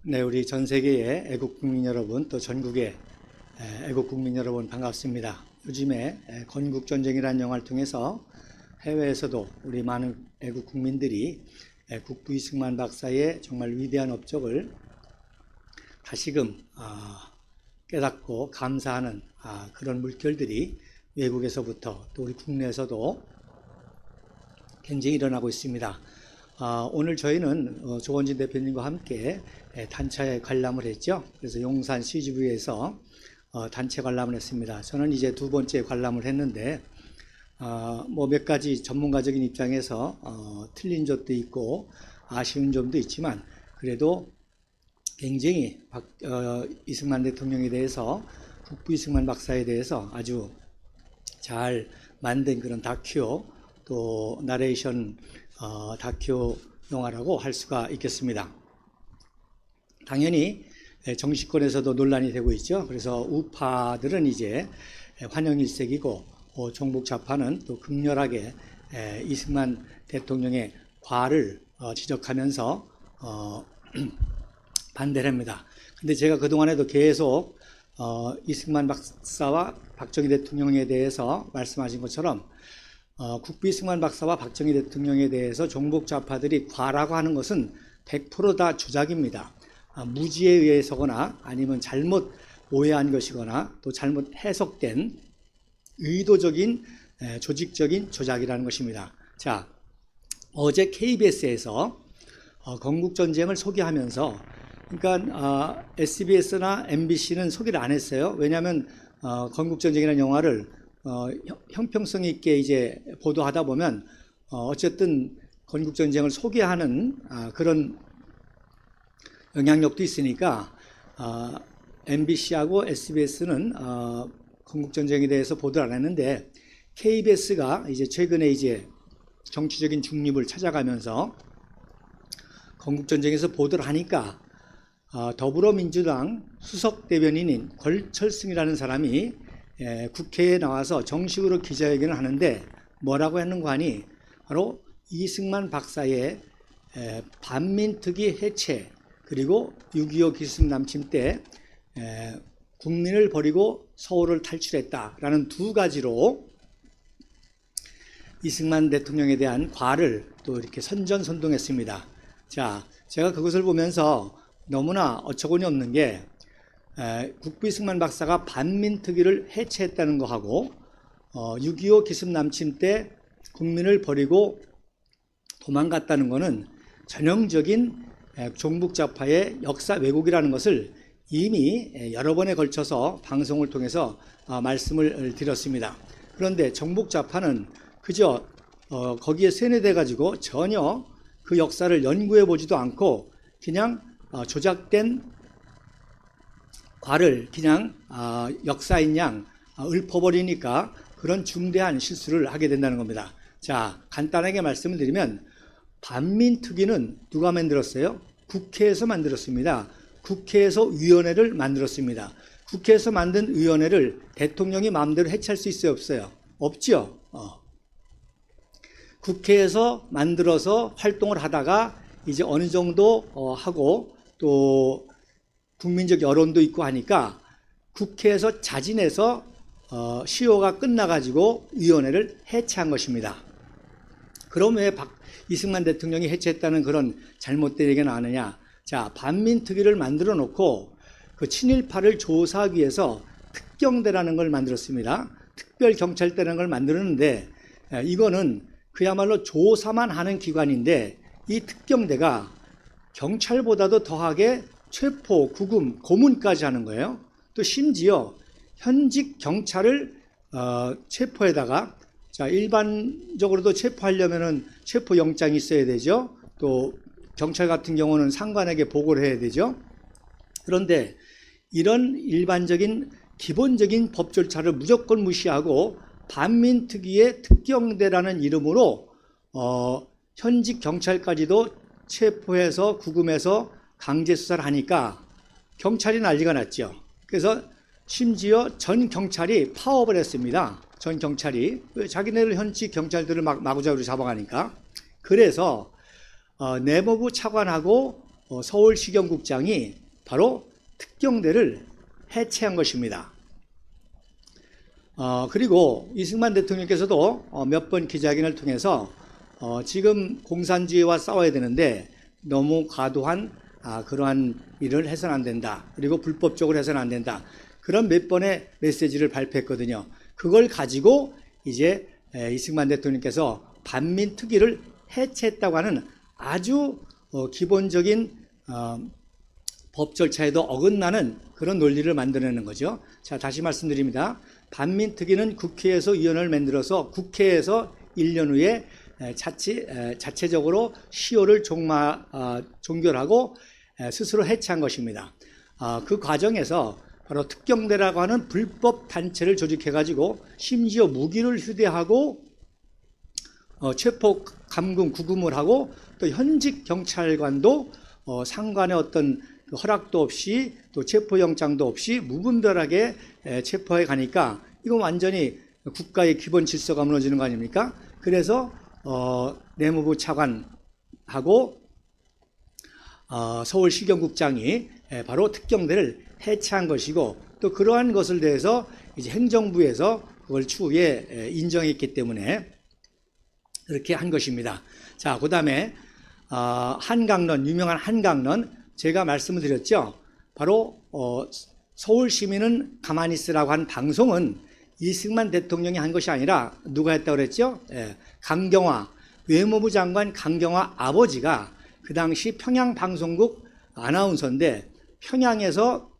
네, 우리 전 세계의 애국 국민 여러분, 또 전국의 애국 국민 여러분 반갑습니다. 요즘에 건국전쟁이라는 영화를 통해서 해외에서도 우리 많은 애국 국민들이 국부 이승만 박사의 정말 위대한 업적을 다시금 깨닫고 감사하는 그런 물결들이 외국에서부터 또 우리 국내에서도 굉장히 일어나고 있습니다. 오늘 저희는 조원진 대표님과 함께 단체 관람을 했죠. 그래서 용산 CGV에서 단체 관람을 했습니다. 저는 이제 두 번째 관람을 했는데 뭐 몇 가지 전문가적인 입장에서 틀린 점도 있고 아쉬운 점도 있지만 그래도 굉장히 이승만 대통령에 대해서 국부 이승만 박사에 대해서 아주 잘 만든 그런 다큐 또 나레이션 다큐 영화라고 할 수가 있겠습니다. 당연히 정치권에서도 논란이 되고 있죠. 그래서 우파들은 이제 환영일색이고 종북 좌파는 또 극렬하게 이승만 대통령의 과를 지적하면서 반대를 합니다. 근데 제가 그동안에도 계속 이승만 박사와 박정희 대통령에 대해서 말씀하신 것처럼 국부 이승만 박사와 박정희 대통령에 대해서 종북 좌파들이 과라고 하는 것은 100% 다 조작입니다. 무지에 의해서거나 아니면 잘못 오해한 것이거나 또 잘못 해석된 의도적인 조직적인 조작이라는 것입니다. 자, 어제 KBS에서 건국전쟁을 소개하면서 그러니까 SBS나 MBC는 소개를 안 했어요. 왜냐하면 건국전쟁이라는 영화를 형평성 있게 이제 보도하다 보면 어쨌든 건국전쟁을 소개하는 그런 영향력도 있으니까 MBC하고 SBS는 건국전쟁에 대해서 보도를 안 했는데 KBS가 이제 최근에 이제 정치적인 중립을 찾아가면서 건국전쟁에서 보도를 하니까 더불어민주당 수석 대변인인 권철승이라는 사람이 국회에 나와서 정식으로 기자회견을 하는데 뭐라고 했는가 하니 바로 이승만 박사의 반민특위 해체 그리고 6.25 기습 남침 때 국민을 버리고 서울을 탈출했다라는 두 가지로 이승만 대통령에 대한 과를 또 이렇게 선전선동했습니다. 자, 제가 그것을 보면서 너무나 어처구니 없는 게 국부 이승만 박사가 반민특위를 해체했다는 거하고 6.25 기습 남침 때 국민을 버리고 도망갔다는 것은 전형적인 종북좌파의 역사 왜곡이라는 것을 이미 여러 번에 걸쳐서 방송을 통해서 말씀을 드렸습니다. 그런데 종북좌파는 그저 거기에 세뇌돼 가지고 전혀 그 역사를 연구해 보지도 않고 그냥 조작된 과를 그냥 역사인 양 읊어버리니까 그런 중대한 실수를 하게 된다는 겁니다. 자, 간단하게 말씀을 드리면 반민특위는 누가 만들었어요? 국회에서 만들었습니다. 국회에서 위원회를 만들었습니다. 국회에서 만든 위원회를 대통령이 마음대로 해체할 수 있어요? 없어요? 없죠. 국회에서 만들어서 활동을 하다가 이제 어느 정도 하고 또 국민적 여론도 있고 하니까 국회에서 자진해서 시효가 끝나가지고 위원회를 해체한 것입니다. 그럼 왜 이승만 대통령이 해체했다는 그런 잘못된 얘기가 나느냐? 자, 반민특위를 만들어 놓고 그 친일파를 조사하기 위해서 특경대라는 걸 만들었습니다. 특별경찰대라는 걸 만들었는데 이거는 그야말로 조사만 하는 기관인데 이 특경대가 경찰보다도 더하게 체포, 구금, 고문까지 하는 거예요. 또 심지어 현직 경찰을 체포에다가 자, 일반적으로도 체포하려면은 체포영장이 있어야 되죠. 또 경찰 같은 경우는 상관에게 보고를 해야 되죠. 그런데 이런 일반적인 기본적인 법 절차를 무조건 무시하고 반민특위의 특경대라는 이름으로 현직 경찰까지도 체포해서 구금해서 강제 수사를 하니까 경찰이 난리가 났죠. 그래서 심지어 전 경찰이 파업을 했습니다. 전 경찰이 자기네들 현직 경찰들을 마구잡이로 잡아가니까. 그래서 내무부 차관하고 서울시경국장이 바로 특경대를 해체한 것입니다. 그리고 이승만 대통령께서도 몇 번 기자회견을 통해서 지금 공산주의와 싸워야 되는데 너무 과도한 그러한 일을 해서는 안 된다. 그리고 불법적으로 해서는 안 된다. 그런 몇 번의 메시지를 발표했거든요. 그걸 가지고 이제 이승만 대통령께서 반민특위를 해체했다고 하는 아주 기본적인 법 절차에도 어긋나는 그런 논리를 만들어내는 거죠. 자, 다시 말씀드립니다. 반민특위는 국회에서 위원회를 만들어서 국회에서 1년 후에 자체적으로 시효를 종결하고 스스로 해체한 것입니다. 그 과정에서 바로 특경대라고 하는 불법 단체를 조직해가지고 심지어 무기를 휴대하고 체포 감금 구금을 하고 또 현직 경찰관도 상관의 어떤 허락도 없이 또 체포영장도 없이 무분별하게 체포해 가니까 이건 완전히 국가의 기본 질서가 무너지는 거 아닙니까? 그래서 내무부 차관하고 서울시경국장이 바로 특경대를 해체한 것이고 또 그러한 것을 대해서 이제 행정부에서 그걸 추후에 인정했기 때문에 그렇게 한 것입니다. 자, 그 다음에 한강론, 유명한 한강론 제가 말씀을 드렸죠. 바로 서울 시민은 가만히 있으라고 한 방송은 이승만 대통령이 한 것이 아니라 누가 했다고 그랬죠? 강경화, 외무부 장관 강경화 아버지가 그 당시 평양방송국 아나운서인데 평양에서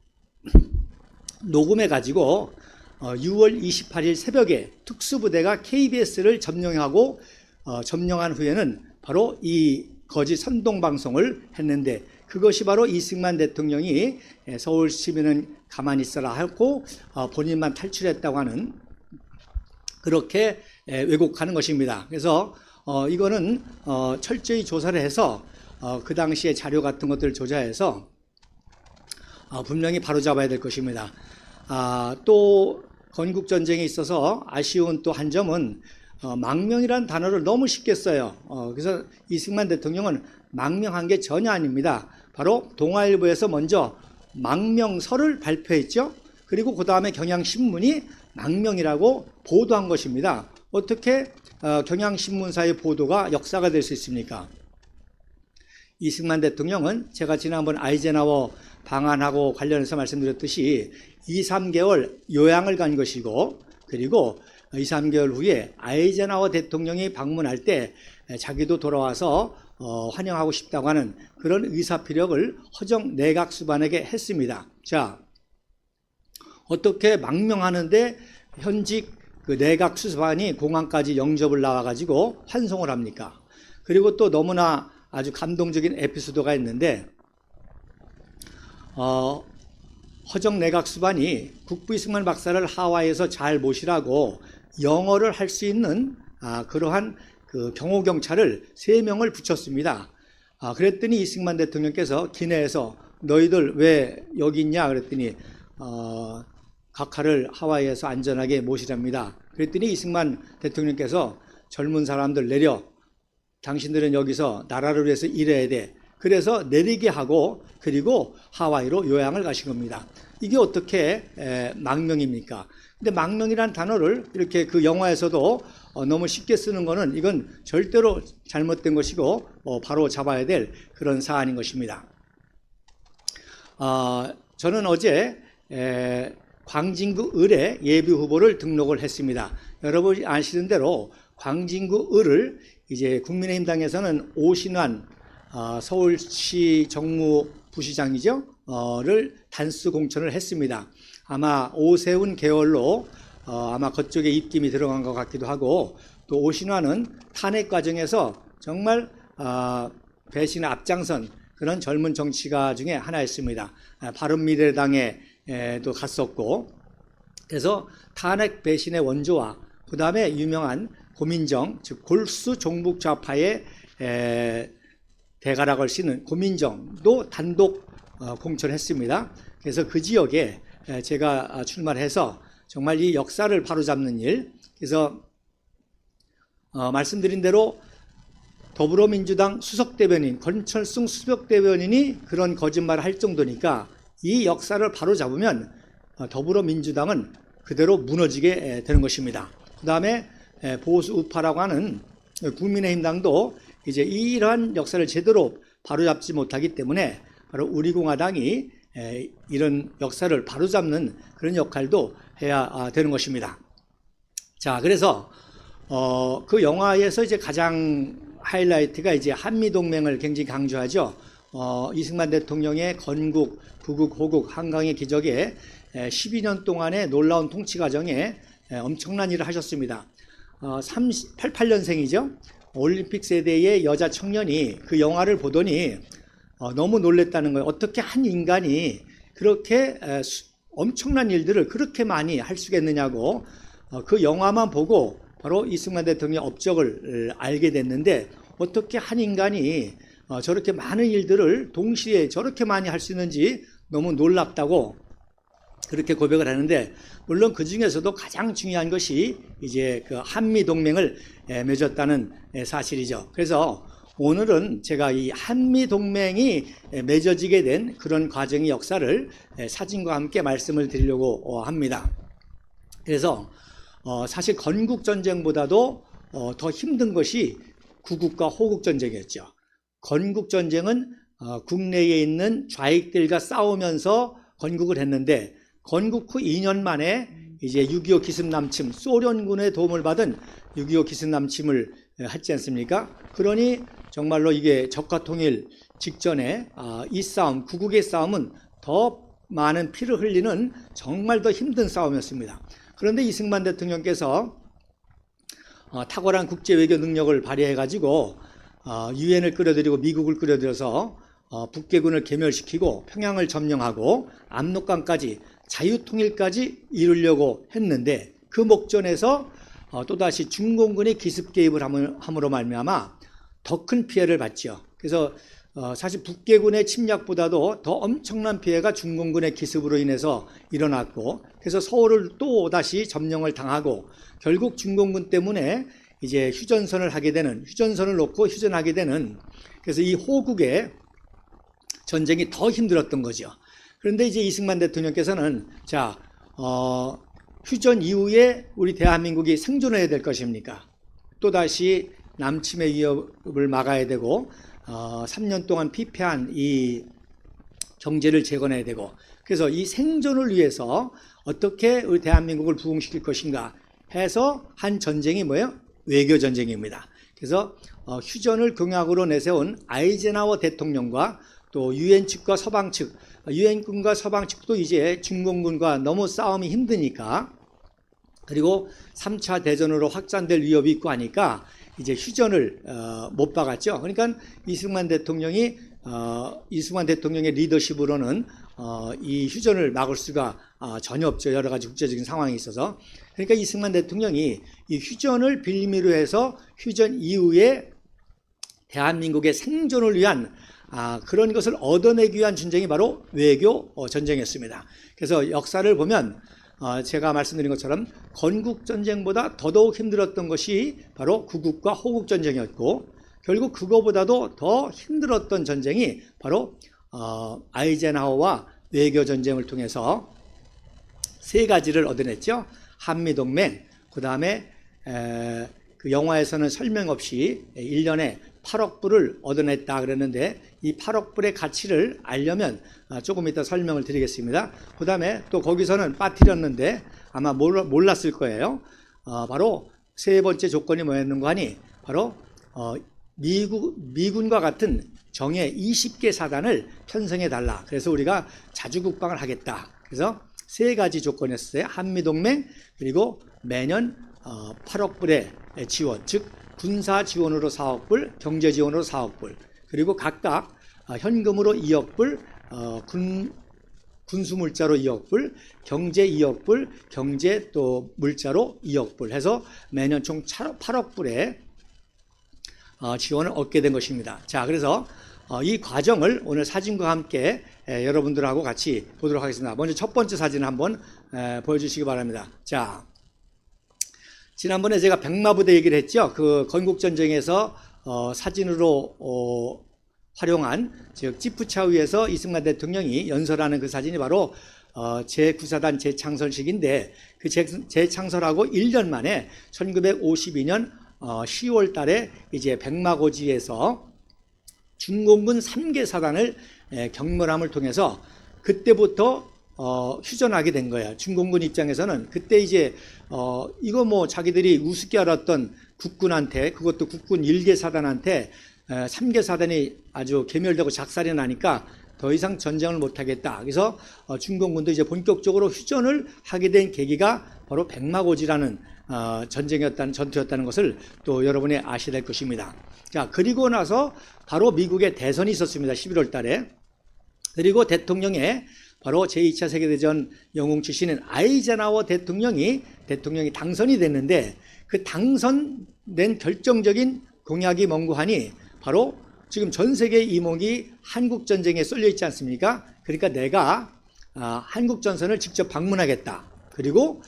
녹음해가지고 6월 28일 새벽에 특수부대가 KBS를 점령한 후에는 바로 이 거짓 선동방송을 했는데 그것이 바로 이승만 대통령이 서울 시민은 가만히 있어라 하고 본인만 탈출했다고 하는 그렇게 왜곡하는 것입니다. 그래서 이거는 철저히 조사를 해서 그 당시에 자료 같은 것들을 조사해서 분명히 바로잡아야 될 것입니다. 또 건국전쟁에 있어서 아쉬운 또 한 점은 망명이라는 단어를 너무 쉽게 써요. 그래서 이승만 대통령은 망명한 게 전혀 아닙니다. 바로 동아일보에서 먼저 망명서를 발표했죠. 그리고 그 다음에 경향신문이 망명이라고 보도한 것입니다. 어떻게 경향신문사의 보도가 역사가 될 수 있습니까? 이승만 대통령은 제가 지난번 아이젠하워 방한하고 관련해서 말씀드렸듯이 2, 3개월 요양을 간 것이고 그리고 2, 3개월 후에 아이젠하워 대통령이 방문할 때 자기도 돌아와서 환영하고 싶다고 하는 그런 의사피력을 허정 내각 수반에게 했습니다. 자, 어떻게 망명하는데 현직 그 내각 수반이 공항까지 영접을 나와가지고 환송을 합니까? 그리고 또 너무나 아주 감동적인 에피소드가 있는데 허정 내각 수반이 국부 이승만 박사를 하와이에서 잘 모시라고 영어를 할 수 있는 그러한 그 경호경찰을 3명을 붙였습니다. 그랬더니 이승만 대통령께서 기내에서 너희들 왜 여기 있냐 그랬더니 각하를 하와이에서 안전하게 모시랍니다. 그랬더니 이승만 대통령께서 젊은 사람들 내려 당신들은 여기서 나라를 위해서 일해야 돼. 그래서 내리게 하고 그리고 하와이로 요양을 가신 겁니다. 이게 어떻게 망명입니까? 근데 망명이라는 단어를 이렇게 그 영화에서도 너무 쉽게 쓰는 거는 이건 절대로 잘못된 것이고 바로 잡아야 될 그런 사안인 것입니다. 저는 어제 광진구 을에 예비후보를 등록을 했습니다. 여러분이 아시는 대로 광진구 을을 이제 국민의힘당에서는 오신환 서울시 정무부시장이죠. 를 단수 공천을 했습니다. 아마 오세훈 계열로 아마 그쪽에 입김이 들어간 것 같기도 하고 또 오신환은 탄핵 과정에서 정말 배신의 앞장선 그런 젊은 정치가 중에 하나였습니다. 바른미래당에도 갔었고 그래서 탄핵 배신의 원조와 그 다음에 유명한 고민정 즉 골수 종북 좌파의 대가라고 할 수 있는 고민정도 단독 공천했습니다. 그래서 그 지역에 제가 출마를 해서 정말 이 역사를 바로잡는 일 그래서 말씀드린 대로 더불어민주당 수석대변인 권철승 수석대변인이 그런 거짓말을 할 정도니까 이 역사를 바로잡으면 더불어민주당은 그대로 무너지게 되는 것입니다. 그 다음에 보수 우파라고 하는 국민의힘당도 이제 이러한 역사를 제대로 바로잡지 못하기 때문에 바로 우리공화당이 이런 역사를 바로잡는 그런 역할도 해야 되는 것입니다. 자, 그래서 그 영화에서 이제 가장 하이라이트가 이제 한미동맹을 굉장히 강조하죠. 이승만 대통령의 건국, 부국, 호국, 한강의 기적에 12년 동안의 놀라운 통치 과정에 엄청난 일을 하셨습니다. 88년생이죠. 올림픽 세대의 여자 청년이 그 영화를 보더니 너무 놀랬다는 거예요. 어떻게 한 인간이 그렇게 엄청난 일들을 그렇게 많이 할 수가 있느냐고 그 영화만 보고 바로 이승만 대통령의 업적을 알게 됐는데 어떻게 한 인간이 저렇게 많은 일들을 동시에 저렇게 많이 할 수 있는지 너무 놀랍다고 그렇게 고백을 하는데, 물론 그 중에서도 가장 중요한 것이 이제 그 한미 동맹을 맺었다는 사실이죠. 그래서 오늘은 제가 이 한미 동맹이 맺어지게 된 그런 과정의 역사를 사진과 함께 말씀을 드리려고 합니다. 그래서 사실 건국 전쟁보다도 더 힘든 것이 구국과 호국 전쟁이었죠. 건국 전쟁은 국내에 있는 좌익들과 싸우면서 건국을 했는데, 건국 후 2년 만에 이제 6.25 기습 남침, 소련군의 도움을 받은 6.25 기습 남침을 했지 않습니까? 그러니 정말로 이게 적화 통일 직전에 이 싸움, 구국의 싸움은 더 많은 피를 흘리는 정말 더 힘든 싸움이었습니다. 그런데 이승만 대통령께서 탁월한 국제 외교 능력을 발휘해 가지고 유엔을 끌어들이고 미국을 끌어들여서 북괴군을 괴멸시키고 평양을 점령하고 압록강까지 자유통일까지 이루려고 했는데, 그 목전에서 또다시 중공군의 기습 개입을 함으로 말미암아 더 큰 피해를 봤죠. 그래서 사실 북괴군의 침략보다도 더 엄청난 피해가 중공군의 기습으로 인해서 일어났고, 그래서 서울을 또 다시 점령을 당하고 결국 중공군 때문에 이제 휴전선을 놓고 휴전하게 되는, 그래서 이 호국의 전쟁이 더 힘들었던 거죠. 그런데 이제 이승만 대통령께서는 자, 휴전 이후에 우리 대한민국이 생존해야 될 것입니까? 또다시 남침의 위협을 막아야 되고 3년 동안 피폐한 이 경제를 재건해야 되고, 그래서 이 생존을 위해서 어떻게 우리 대한민국을 부흥시킬 것인가 해서 한 전쟁이 뭐예요? 외교 전쟁입니다. 그래서 휴전을 공약으로 내세운 아이젠하워 대통령과 또 유엔 측과 서방 측, 유엔군과 서방 측도 이제 중공군과 너무 싸움이 힘드니까, 그리고 3차 대전으로 확장될 위협이 있고 하니까 이제 휴전을 못 박았죠. 그러니까 이승만 대통령의 리더십으로는 이 휴전을 막을 수가 전혀 없죠. 여러 가지 국제적인 상황이 있어서. 그러니까 이승만 대통령이 이 휴전을 빌미로 해서 휴전 이후에 대한민국의 생존을 위한 그런 것을 얻어내기 위한 전쟁이 바로 외교 전쟁이었습니다. 그래서 역사를 보면 제가 말씀드린 것처럼 건국 전쟁보다 더더욱 힘들었던 것이 바로 구국과 호국 전쟁이었고, 결국 그거보다도 더 힘들었던 전쟁이 바로 아이젠하워와 외교 전쟁을 통해서 세 가지를 얻어냈죠. 한미동맹, 그 다음에 그 영화에서는 설명 없이 1년에 8억 불을 얻어냈다 그랬는데, 이 8억 불의 가치를 알려면 조금 이따 설명을 드리겠습니다. 그 다음에 또 거기서는 빠뜨렸는데 아마 몰랐을 거예요. 바로 세 번째 조건이 뭐였는가 하니, 바로 미군과 같은 정예 20개 사단을 편성해 달라. 그래서 우리가 자주국방을 하겠다. 그래서 세 가지 조건이었어요. 한미동맹, 그리고 매년 8억 불의 지원, 즉 군사 지원으로 4억 불, 경제 지원으로 4억 불, 그리고 각각 현금으로 2억 불, 군수 물자로 2억 불, 경제 2억 불, 경제 또 물자로 2억 불 해서 매년 총 8억 불의 지원을 얻게 된 것입니다. 자, 그래서 이 과정을 오늘 사진과 함께 여러분들하고 같이 보도록 하겠습니다. 먼저 첫 번째 사진을 한번 보여주시기 바랍니다. 자, 지난번에 제가 백마부대 얘기를 했죠. 그 건국전쟁에서 사진으로 활용한 즉 지프차 위에서 이승만 대통령이 연설하는 그 사진이 바로 제9사단 재창설식인데 그 재창설하고 1년 만에 1952년 10월 달에 이제 백마고지에서 중공군 3개 사단을 경멸함을 통해서 그때부터 휴전하게 된 거예요. 중공군 입장에서는 그때 이제 이거 뭐 자기들이 우습게 알았던 국군한테, 그것도 국군 1개 사단한테 3개 사단이 아주 괴멸되고 작살이 나니까 더 이상 전쟁을 못하겠다. 그래서 중공군도 이제 본격적으로 휴전을 하게 된 계기가 바로 백마고지라는 전투였다는 것을 또 여러분이 아셔야 될 것입니다. 자, 그리고 나서 바로 미국의 대선이 있었습니다. 11월 달에. 그리고 대통령의 바로 제2차 세계대전 영웅 출신인 아이젠하워 대통령이 당선이 됐는데 그 당선된 결정적인 공약이 뭔고 하니 바로 지금 전 세계 이목이 한국 전쟁에 쏠려 있지 않습니까? 그러니까 내가 한국 전선을 직접 방문하겠다. 그리고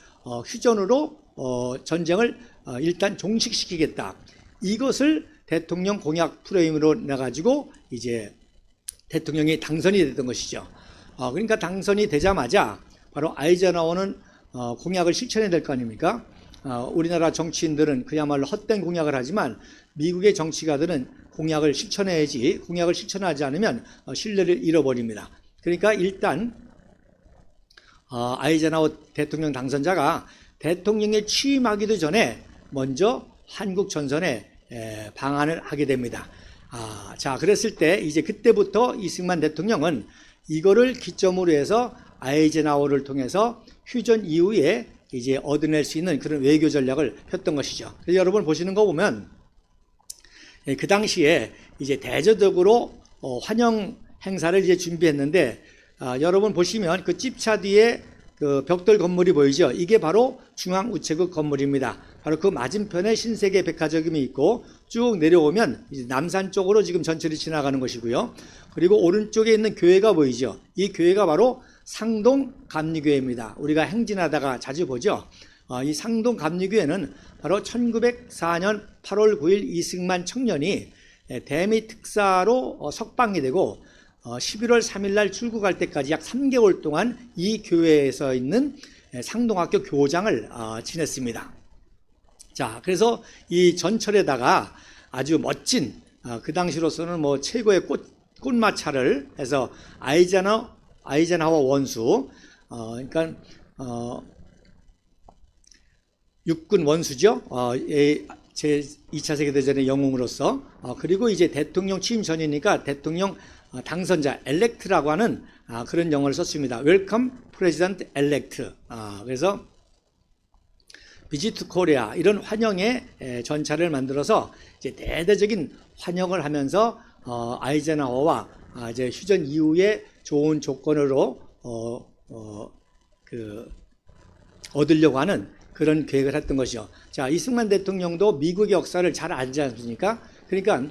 휴전으로 전쟁을 일단 종식시키겠다. 이것을 대통령 공약 프레임으로 내가지고 이제 대통령이 당선이 됐던 것이죠. 그러니까 당선이 되자마자 바로 아이젠하워는 공약을 실천해야 될 거 아닙니까? 우리나라 정치인들은 그야말로 헛된 공약을 하지만 미국의 정치가들은 공약을 실천해야지, 공약을 실천하지 않으면 신뢰를 잃어버립니다. 그러니까 일단 아이젠하워 대통령 당선자가 대통령에 취임하기도 전에 먼저 한국 전선에 방한을 하게 됩니다. 자, 그랬을 때 이제 그때부터 이승만 대통령은 이거를 기점으로 해서 아이젠하워를 통해서 휴전 이후에 이제 얻어낼 수 있는 그런 외교 전략을 폈던 것이죠. 그래서 여러분 보시는 거 보면 그 당시에 이제 대조적으로 환영 행사를 이제 준비했는데 여러분 보시면 그 집차 뒤에 그 벽돌 건물이 보이죠? 이게 바로 중앙우체국 건물입니다. 바로 그 맞은편에 신세계 백화점이 있고 쭉 내려오면 이제 남산 쪽으로 지금 전철이 지나가는 것이고요. 그리고 오른쪽에 있는 교회가 보이죠? 이 교회가 바로 상동 감리교회입니다. 우리가 행진하다가 자주 보죠. 이 상동 감리교회는 바로 1904년 8월 9일 이승만 청년이 대미 특사로 석방이 되고 11월 3일 날 출국할 때까지 약 3개월 동안 이 교회에서 있는 상동학교 교장을 지냈습니다. 자, 그래서 이 전철에다가 아주 멋진 그 당시로서는 뭐 최고의 꽃마차를 해서 아이젠하워 원수, 그러니까 육군 원수죠. 제 2차 세계대전의 영웅으로서 그리고 이제 대통령 취임 전이니까 대통령 당선자 엘렉트라고 하는 그런 영어를 썼습니다. 웰컴 프레지던트 엘렉트. 그래서 비지트 코리아 이런 환영의 전차를 만들어서 이제 대대적인 환영을 하면서 아이젠하워와 이제 휴전 이후에 좋은 조건으로 얻으려고 하는 그런 계획을 했던 것이죠. 자, 이승만 대통령도 미국의 역사를 잘 알지 않습니까? 그러니까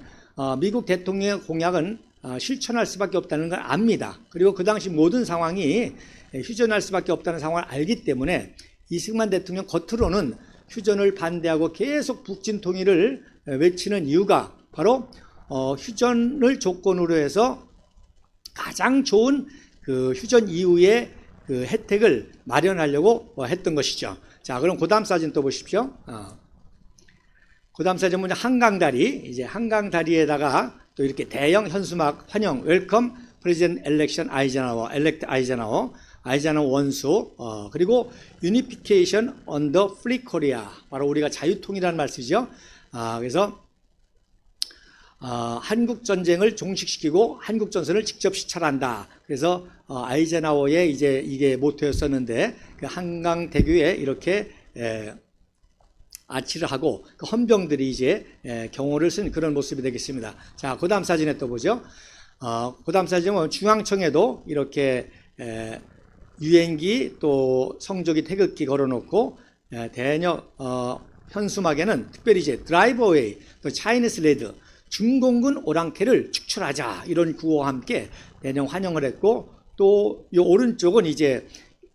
미국 대통령의 공약은 실천할 수밖에 없다는 걸 압니다. 그리고 그 당시 모든 상황이 휴전할 수밖에 없다는 상황을 알기 때문에 이승만 대통령 겉으로는 휴전을 반대하고 계속 북진 통일을 외치는 이유가 바로 휴전을 조건으로 해서 가장 좋은 그 휴전 이후의 그 혜택을 마련하려고 했던 것이죠. 자, 그럼 그 다음 사진 또 보십시오. 그 다음 사진 보면 한강다리, 이제 한강다리에다가 또 이렇게 대형 현수막 환영, 웰컴 프레지던트 엘렉션 아이젠하워, 엘렉트 아이젠하워 원수, 그리고 유니피케이션 언더 프리 코리아, 바로 우리가 자유통일이라는 말씀이죠. 그래서 한국 전쟁을 종식시키고 한국 전선을 직접 시찰한다. 그래서 아이젠하워의 이제 이게 모토였었는데 그 한강 대교에 이렇게 아치를 하고 그 헌병들이 이제 경호를 쓴 그런 모습이 되겠습니다. 자, 그 다음 사진에 또 보죠. 그 다음 사진은 중앙청에도 이렇게 유행기 또 성조기 태극기 걸어놓고 대녀 현수막에는 특별히 이제 드라이버웨이 또 차이니스 레드 중공군 오랑캐를 축출하자 이런 구호와 함께 대형 환영을 했고 또 이 오른쪽은 이제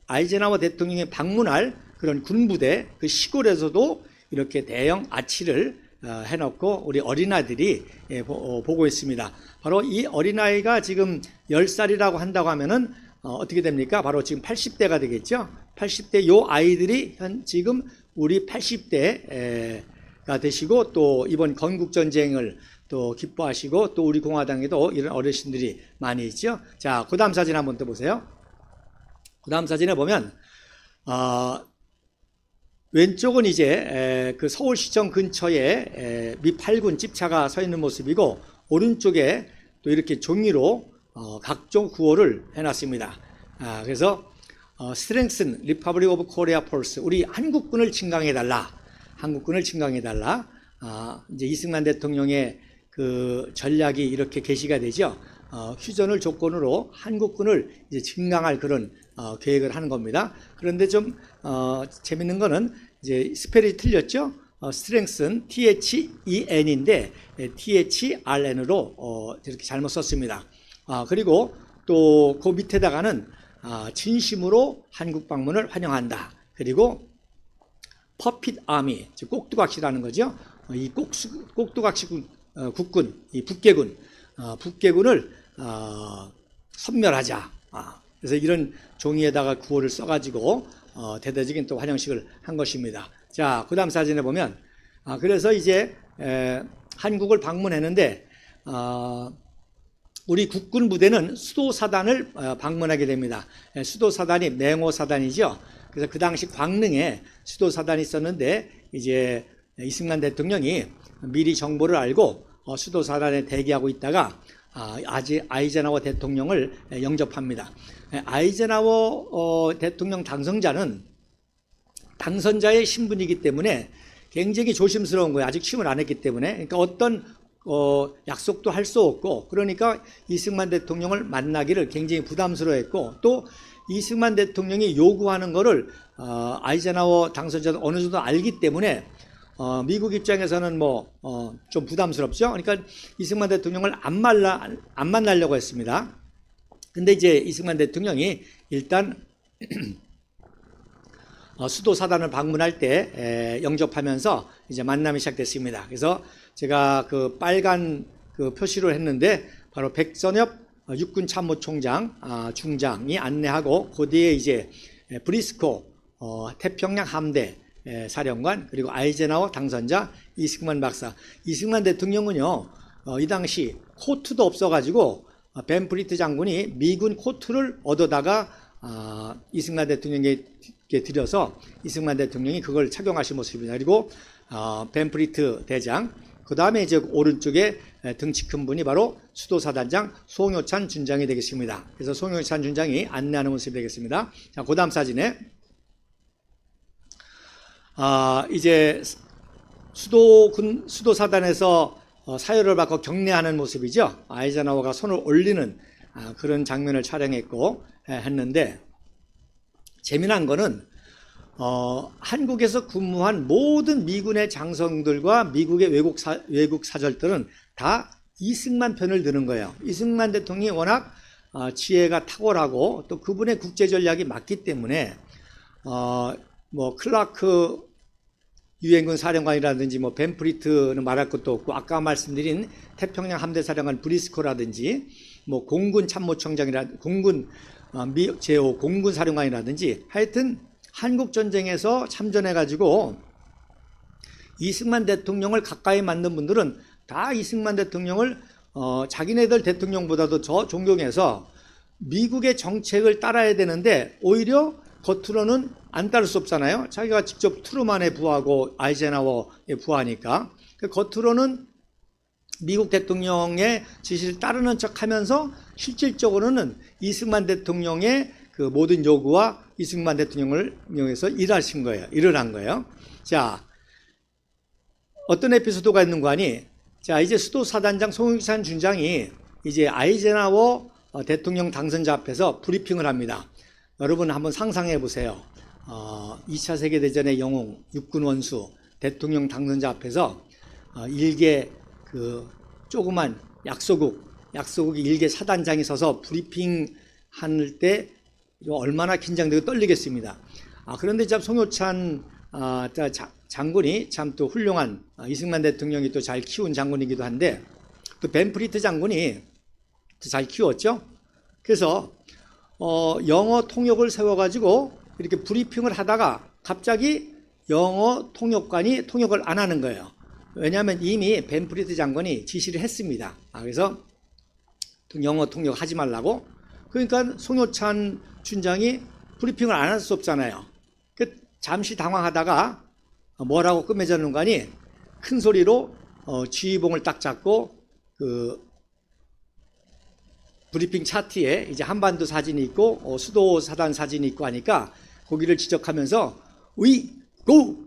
아이젠하워 대통령이 방문할 그런 군부대 그 시골에서도 이렇게 대형 아치를 해놓고 우리 어린아이들이 보고 있습니다. 바로 이 어린아이가 지금 10살이라고 한다고 하면은 어떻게 됩니까? 바로 지금 80대가 되겠죠. 80대 요 아이들이 지금 우리 80대가 되시고, 또 이번 건국전쟁을 또 기뻐하시고, 또 우리 공화당에도 이런 어르신들이 많이 있죠. 자, 그 다음 사진 한번 더 보세요. 그 다음 사진에 보면 왼쪽은 이제 그 서울시청 근처에 미 8군 집차가 서 있는 모습이고, 오른쪽에 또 이렇게 종이로 각종 구호를 해놨습니다. 그래서 Strengthen Republic of Korea Force, 우리 한국군을 증강해달라, 한국군을 증강해달라. 이제 이승만 대통령의 그 전략이 이렇게 게시가 되죠. 휴전을 조건으로 한국군을 이제 증강할 그런 계획을 하는 겁니다. 그런데 좀 재밌는 거는 이제 스펠이 틀렸죠. strengthen THEN인데 THRN으로 이렇게 잘못 썼습니다. 그리고 또 그 밑에다가는 진심으로 한국 방문을 환영한다. 그리고 퍼핏 아미, 즉 꼭두각시라는 거죠. 이 꼭두각시 국군, 이 북계군, 북계군을 섬멸하자. 그래서 이런 종이에다가 구호를 써가지고 대대적인 또 환영식을 한 것입니다. 자, 그 다음 사진에 보면 그래서 이제 한국을 방문했는데 우리 국군 부대는 수도사단을 방문하게 됩니다. 수도사단이 맹호사단이죠. 그래서 그 당시 광릉에 수도사단이 있었는데, 이제 이승만 대통령이 미리 정보를 알고 수도사단에 대기하고 있다가 아이젠하워 대통령을 영접합니다. 아이젠하워 대통령 당선자는 당선자의 신분이기 때문에 굉장히 조심스러운 거예요. 아직 취임을 안 했기 때문에. 그러니까 어떤 약속도 할 수 없고, 그러니까 이승만 대통령을 만나기를 굉장히 부담스러워했고, 또 이승만 대통령이 요구하는 거를 아이젠하워 당선자도 어느 정도 알기 때문에 미국 입장에서는 좀 부담스럽죠. 그러니까 이승만 대통령을 안 만나려고 했습니다. 근데 이제 이승만 대통령이 일단 수도사단을 방문할 때 영접하면서 이제 만남이 시작됐습니다. 그래서 제가 그 빨간 그 표시를 했는데, 바로 백선엽 육군 참모총장 중장이 안내하고, 그 뒤에 이제 브리스코 태평양 함대 사령관, 그리고 아이젠하워 당선자 이승만 박사. 이승만 대통령은요, 이 당시 코트도 없어가지고 벤프리트 장군이 미군 코트를 얻어다가 이승만 대통령에게 드려서 이승만 대통령이 그걸 착용하신 모습입니다. 그리고 벤프리트 대장, 그 다음에 이제 오른쪽에 덩치 큰 분이 바로 수도사단장 송효찬 준장이 되겠습니다. 그래서 송효찬 준장이 안내하는 모습이 되겠습니다. 자, 그 다음 사진에 이제 수도사단에서 사열을 받고 격려하는 모습이죠. 아이젠하워가 손을 올리는 그런 장면을 촬영했고 했는데, 재미난 거는 한국에서 근무한 모든 미군의 장성들과 미국의 외국 사절들은 다 이승만 편을 드는 거예요. 이승만 대통령이 워낙 지혜가 탁월하고, 또 그분의 국제 전략이 맞기 때문에 클라크 유엔군 사령관이라든지 벤프리트는 말할 것도 없고, 아까 말씀드린 태평양 함대 사령관 브리스코라든지 공군 참모총장이라든지 공군 제5 공군 사령관이라든지, 하여튼 한국 전쟁에서 참전해 가지고 이승만 대통령을 가까이 만든 분들은 다 이승만 대통령을 자기네들 대통령보다도 더 존경해서 미국의 정책을 따라야 되는데, 오히려 겉으로는 안 따를 수 없잖아요. 자기가 직접 트루만에 부하고 아이젠하워에 부하니까. 겉으로는 미국 대통령의 지시를 따르는 척 하면서 실질적으로는 이승만 대통령의 그 모든 요구와 이승만 대통령을 이용해서 일을 한 거예요. 자, 어떤 에피소드가 있는 거 아니? 자, 이제 수도사단장 송효찬 준장이 이제 아이젠하워 대통령 당선자 앞에서 브리핑을 합니다. 여러분 한번 상상해 보세요. 2차 세계대전의 영웅, 육군 원수, 대통령 당선자 앞에서 일개 그 조그만 약소국 일개 사단장이 서서 브리핑 할 때 얼마나 긴장되고 떨리겠습니다. 그런데 참 송효찬 장군이 참 또 훌륭한 이승만 대통령이 또 잘 키운 장군이기도 한데 또 벤프리트 장군이 잘 키웠죠. 그래서 영어 통역을 세워가지고 이렇게 브리핑을 하다가 갑자기 영어 통역관이 통역을 안 하는 거예요. 왜냐하면 이미 벤프리트 장군이 지시를 했습니다. 그래서 영어 통역하지 말라고. 그러니까 송효찬 춘장이 브리핑을 안 할 수 없잖아요. 잠시 당황하다가 뭐라고 끝맺었는가니 큰 소리로 지휘봉을 딱 잡고 그 브리핑 차트에 이제 한반도 사진이 있고 수도 사단 사진이 있고 하니까 거기를 지적하면서 We go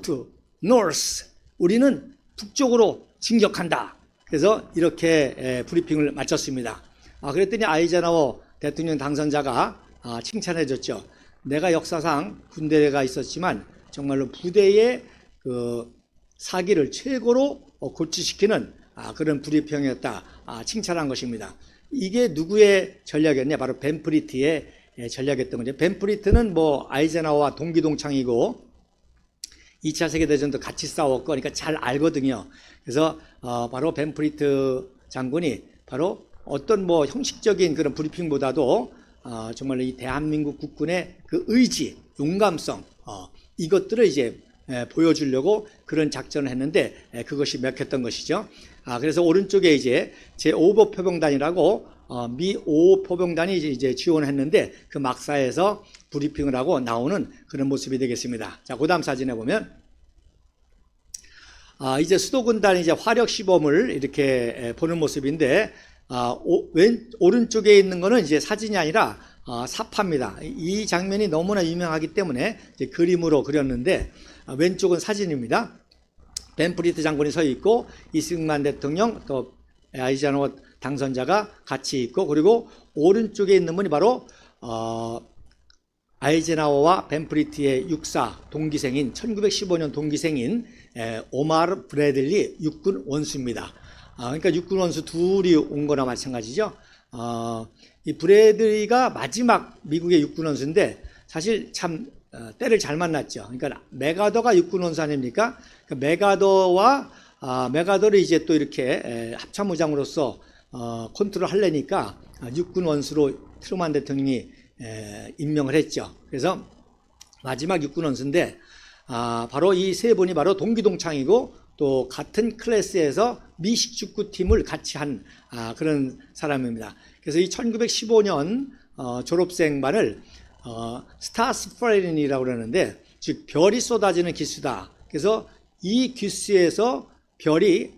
to north. 우리는 북쪽으로 진격한다. 그래서 이렇게 브리핑을 마쳤습니다. 그랬더니 아이젠하워 대통령 당선자가 칭찬해 줬죠. 내가 역사상 군대가 있었지만 정말로 부대의 그 사기를 최고로 고치시키는 그런 브리핑이었다. 칭찬한 것입니다. 이게 누구의 전략이었냐? 바로 벤프리트의 전략이었던 거죠. 벤프리트는 뭐 아이젠하워와 동기동창이고 2차 세계대전도 같이 싸웠고 그러니까 잘 알거든요. 그래서 바로 벤프리트 장군이 바로 어떤 뭐 형식적인 그런 브리핑보다도 정말 이 대한민국 국군의 그 의지, 용감성 이것들을 이제 보여주려고 그런 작전을 했는데 그것이 먹혔던 것이죠. 그래서 오른쪽에 이제 제5보 표병단이라고 미 5호 포병단이 이제 지원을 했는데 그 막사에서 브리핑을 하고 나오는 그런 모습이 되겠습니다. 자, 그 다음 사진에 보면 이제 수도군단이 이제 화력 시범을 이렇게 보는 모습인데 오른쪽에 있는 거는 이제 사진이 아니라 사파입니다. 이 장면이 너무나 유명하기 때문에 이제 그림으로 그렸는데 왼쪽은 사진입니다. 벤프리트 장군이 서 있고 이승만 대통령 또 아이젠하워 당선자가 같이 있고 그리고 오른쪽에 있는 분이 바로 아이젠하워와 벤프리트의 육사 동기생인 1915년 동기생인 오마르 브래들리 육군 원수입니다. 그러니까 육군 원수 둘이 온 거나 마찬가지죠. 이 브래들리가 마지막 미국의 육군 원수인데 사실 참 때를 잘 만났죠. 그러니까 메가더가 육군 원수 아닙니까? 그러니까 메가더를 이제 또 이렇게 합참의장으로서 컨트롤 하려니까 육군 원수로 트루만 대통령이 임명을 했죠. 그래서 마지막 육군 원수인데 바로 이 세 분이 바로 동기동창이고 또 같은 클래스에서 미식 축구팀을 같이 한 그런 사람입니다. 그래서 이 1915년 졸업생반을 스타스 플레인이라고 그러는데 즉 별이 쏟아지는 기수다. 그래서 이 기수에서 별이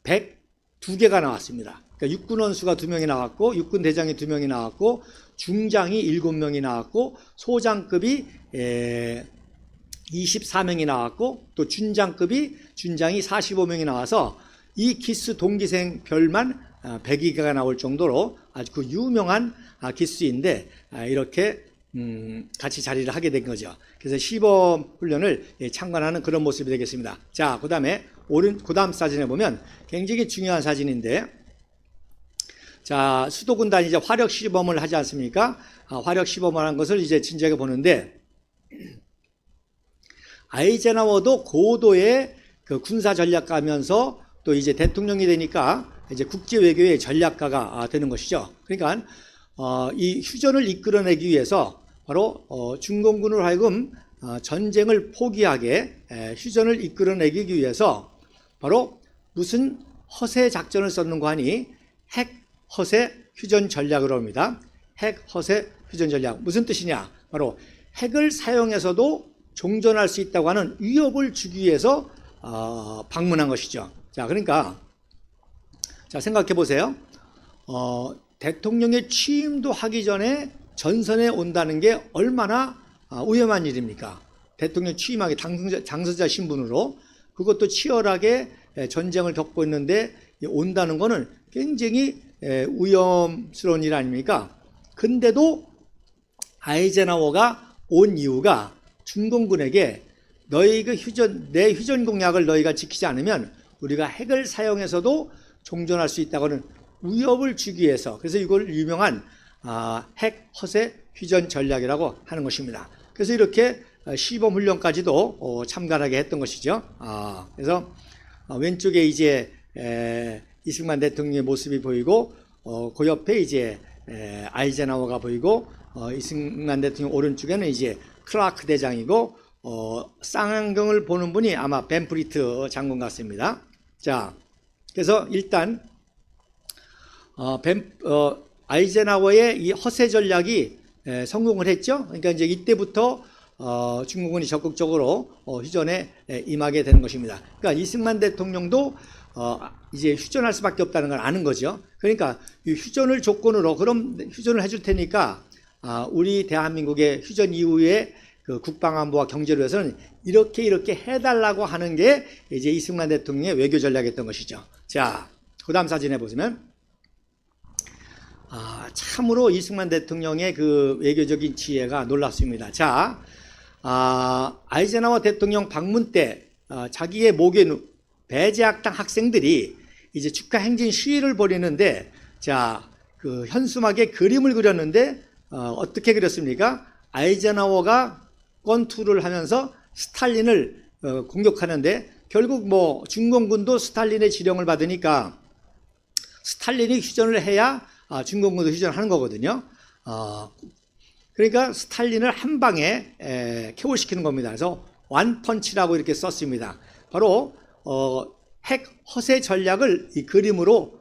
102개가 나왔습니다. 그러니까 육군 원수가 2명이 나왔고 육군 대장이 2명이 나왔고 중장이 7명이 나왔고 소장급이 24명이 나왔고 또 준장이 45명이 나와서 이 기수 동기생 별만 102개가 나올 정도로 아주 그 유명한 기수인데 이렇게 같이 자리를 하게 된 거죠. 그래서 시범 훈련을 참관하는 그런 모습이 되겠습니다. 자, 그 다음에 그 다음 사진에 보면 굉장히 중요한 사진인데 자, 수도군단이 이제 화력 시범을 하지 않습니까? 화력 시범을 한 것을 이제 진지하게 보는데 아이젠하워도 고도의 그 군사 전략가면서 또 이제 대통령이 되니까 이제 국제 외교의 전략가가 되는 것이죠. 그러니까 이 휴전을 이끌어내기 위해서 바로 중공군을 하여금 전쟁을 포기하게 휴전을 이끌어내기 위해서 바로 무슨 허세 작전을 썼는가 하니 핵 허세 휴전 전략으로 합니다. 핵 허세 휴전 전략 무슨 뜻이냐? 바로 핵을 사용해서도 종전할 수 있다고 하는 위협을 주기 위해서 방문한 것이죠. 자, 그러니까 자 생각해 보세요. 대통령의 취임도 하기 전에 전선에 온다는 게 얼마나 위험한 일입니까? 대통령 취임하기 당선자 신분으로 그것도 치열하게 전쟁을 겪고 있는데 온다는 거는 굉장히 위험스러운 일 아닙니까? 근데도 아이젠하워가 온 이유가 중공군에게 너희 내 휴전 공약을 너희가 지키지 않으면 우리가 핵을 사용해서도 종전할 수 있다고는 위협을 주기 위해서 그래서 이걸 유명한 핵 허세 휴전 전략이라고 하는 것입니다. 그래서 이렇게 시범 훈련까지도 참가하게 했던 것이죠. 그래서 왼쪽에 이제 이승만 대통령의 모습이 보이고 그 옆에 이제 아이젠하워가 보이고 이승만 대통령 오른쪽에는 이제 클라크 대장이고 쌍안경을 보는 분이 아마 벤프리트 장군 같습니다. 자, 그래서 일단 아이젠하워의 이 허세 전략이 성공을 했죠. 그러니까 이제 이때부터 중국군이 적극적으로 휴전에 임하게 되는 것입니다. 그러니까 이승만 대통령도 이제 휴전할 수밖에 없다는 걸 아는 거죠. 그러니까 이 휴전을 조건으로 그럼 휴전을 해줄 테니까 우리 대한민국의 휴전 이후에 그 국방안보와 경제를 위해서는 이렇게 해달라고 하는 게 이제 이승만 대통령의 외교 전략이었던 것이죠. 자, 그 다음 사진에 보시면 참으로 이승만 대통령의 그 외교적인 지혜가 놀랍습니다. 자, 아이젠하워 대통령 방문 때 자기의 목에 배제학당 학생들이 이제 축하 행진 시위를 벌이는데, 자, 그 현수막에 그림을 그렸는데 어떻게 그렸습니까? 아이젠하워가 권투를 하면서 스탈린을 공격하는데, 결국 뭐 중공군도 스탈린의 지령을 받으니까 스탈린이 휴전을 해야 중공군도 휴전하는 거거든요. 그러니까 스탈린을 한 방에 KO시키는 겁니다. 그래서 완펀치라고 이렇게 썼습니다. 바로 핵 허세 전략을 이 그림으로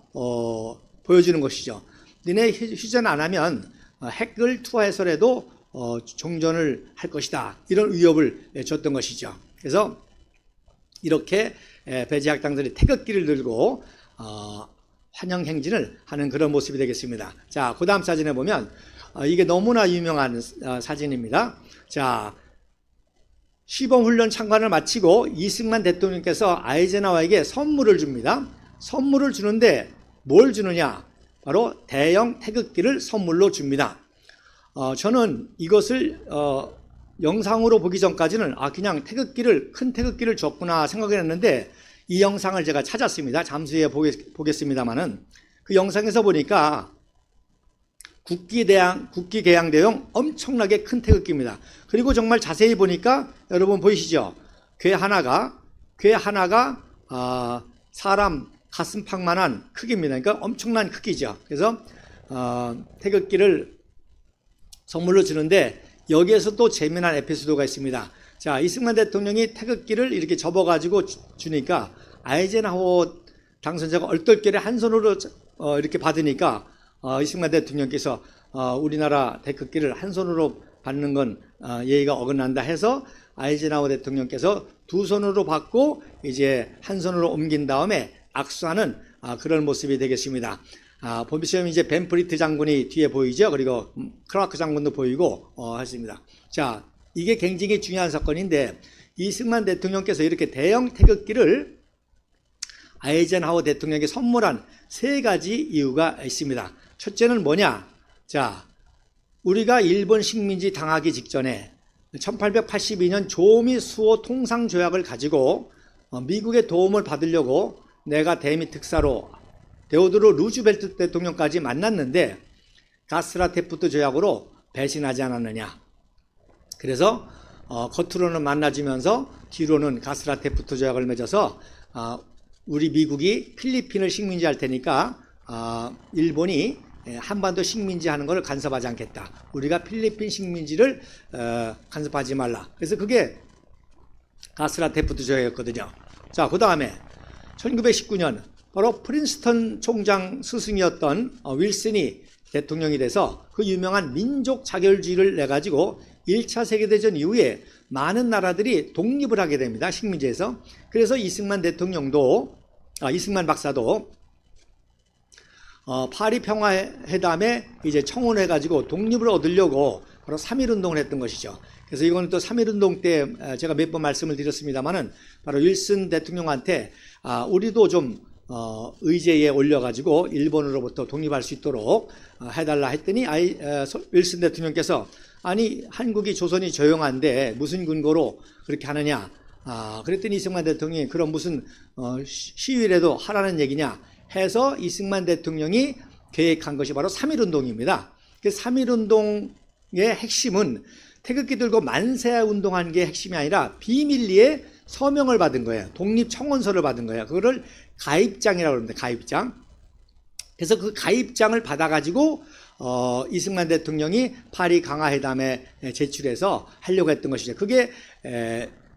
보여주는 것이죠. 너네 휴전 안 하면 핵을 투하해서라도 종전을 할 것이다, 이런 위협을 줬던 것이죠. 그래서 이렇게 배제학당들이 태극기를 들고 환영 행진을 하는 그런 모습이 되겠습니다. 자, 그 다음 사진에 보면 이게 너무나 유명한 사진입니다. 자, 시범훈련 참관을 마치고 이승만 대통령께서 아이젠하워에게 선물을 줍니다. 선물을 주는데 뭘 주느냐? 바로 대형 태극기를 선물로 줍니다. 저는 이것을 영상으로 보기 전까지는 그냥 큰 태극기를 줬구나 생각했는데, 이 영상을 제가 찾았습니다. 잠시 후에 보겠습니다만은 그 영상에서 보니까 국기 개양대용 엄청나게 큰 태극기입니다. 그리고 정말 자세히 보니까 여러분 보이시죠? 괴 하나가 사람 가슴팍만한 크기입니다. 그러니까 엄청난 크기죠. 그래서 태극기를 선물로 주는데, 여기에서 또 재미난 에피소드가 있습니다. 자, 이승만 대통령이 태극기를 이렇게 접어가지고 주니까 아이젠하워 당선자가 얼떨결에 한 손으로 이렇게 받으니까 이승만 대통령께서 우리나라 태극기를 한 손으로 받는 건 예의가 어긋난다 해서 아이젠하워 대통령께서 두 손으로 받고 이제 한 손으로 옮긴 다음에 악수하는 그런 모습이 되겠습니다. 보시면 이제 벤프리트 장군이 뒤에 보이죠. 그리고 클라크 장군도 보이고 했습니다. 자, 이게 굉장히 중요한 사건인데, 이승만 대통령께서 이렇게 대형 태극기를 아이젠하워 대통령에게 선물한 세 가지 이유가 있습니다. 첫째는 뭐냐? 자, 우리가 일본 식민지 당하기 직전에 1882년 조미 수호 통상조약을 가지고 미국의 도움을 받으려고 내가 대미 특사로 데오드로 루즈벨트 대통령까지 만났는데 가스라테프트 조약으로 배신하지 않았느냐. 그래서 겉으로는 만나주면서 뒤로는 가스라테프트 조약을 맺어서 우리 미국이 필리핀을 식민지할 테니까 일본이 한반도 식민지하는 것을 간섭하지 않겠다. 우리가 필리핀 식민지를 간섭하지 말라. 그래서 그게 가스라테프트 조약이었거든요. 자, 그 다음에 1919년 바로 프린스턴 총장 스승이었던 윌슨이 대통령이 돼서 그 유명한 민족 자결주의를 내가지고 1차 세계대전 이후에 많은 나라들이 독립을 하게 됩니다. 식민지에서. 그래서 이승만 박사도 파리 평화회담에 이제 청원해가지고 독립을 얻으려고 바로 3.1운동을 했던 것이죠. 그래서 이거는 또 3.1운동 때 제가 몇 번 말씀을 드렸습니다만은 바로 윌슨 대통령한테 우리도 좀 의제에 올려가지고 일본으로부터 독립할 수 있도록 해달라 했더니 윌슨 대통령께서 아니 한국이 조선이 조용한데 무슨 근거로 그렇게 하느냐. 그랬더니 이승만 대통령이 그럼 무슨 시위라도 하라는 얘기냐 해서 이승만 대통령이 계획한 것이 바로 3.1운동입니다. 그 3.1운동의 핵심은 태극기 들고 만세 운동한 게 핵심이 아니라 비밀리에 서명을 받은 거예요. 독립청원서를 받은 거예요. 그거를 가입장이라고 그러는데, 가입장. 그래서 그 가입장을 받아가지고 이승만 대통령이 파리 강화회담에 제출해서 하려고 했던 것이죠. 그게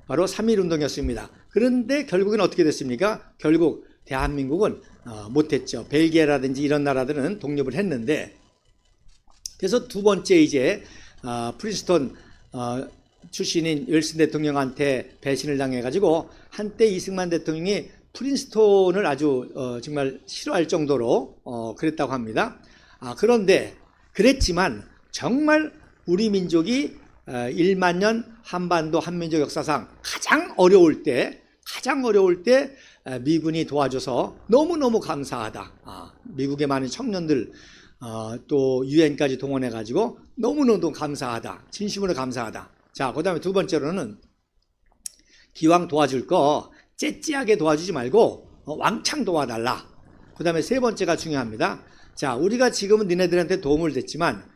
바로 3.1운동이었습니다. 그런데 결국은 어떻게 됐습니까? 결국 대한민국은 못했죠. 벨기에라든지 이런 나라들은 독립을 했는데, 그래서 두 번째 이제 프린스턴 출신인 윌슨 대통령한테 배신을 당해가지고 한때 이승만 대통령이 프린스턴을 아주 정말 싫어할 정도로 그랬다고 합니다. 그런데 그랬지만 정말 우리 민족이 1만 년 한반도 한민족 역사상 가장 어려울 때 미군이 도와줘서 너무너무 감사하다. 미국의 많은 청년들 또 유엔까지 동원해가지고 너무너무 감사하다. 진심으로 감사하다. 자, 그 다음에 두 번째로는 기왕 도와줄 거 째째하게 도와주지 말고 왕창 도와달라. 그 다음에 세 번째가 중요합니다. 자, 우리가 지금은 니네들한테 도움을 댔지만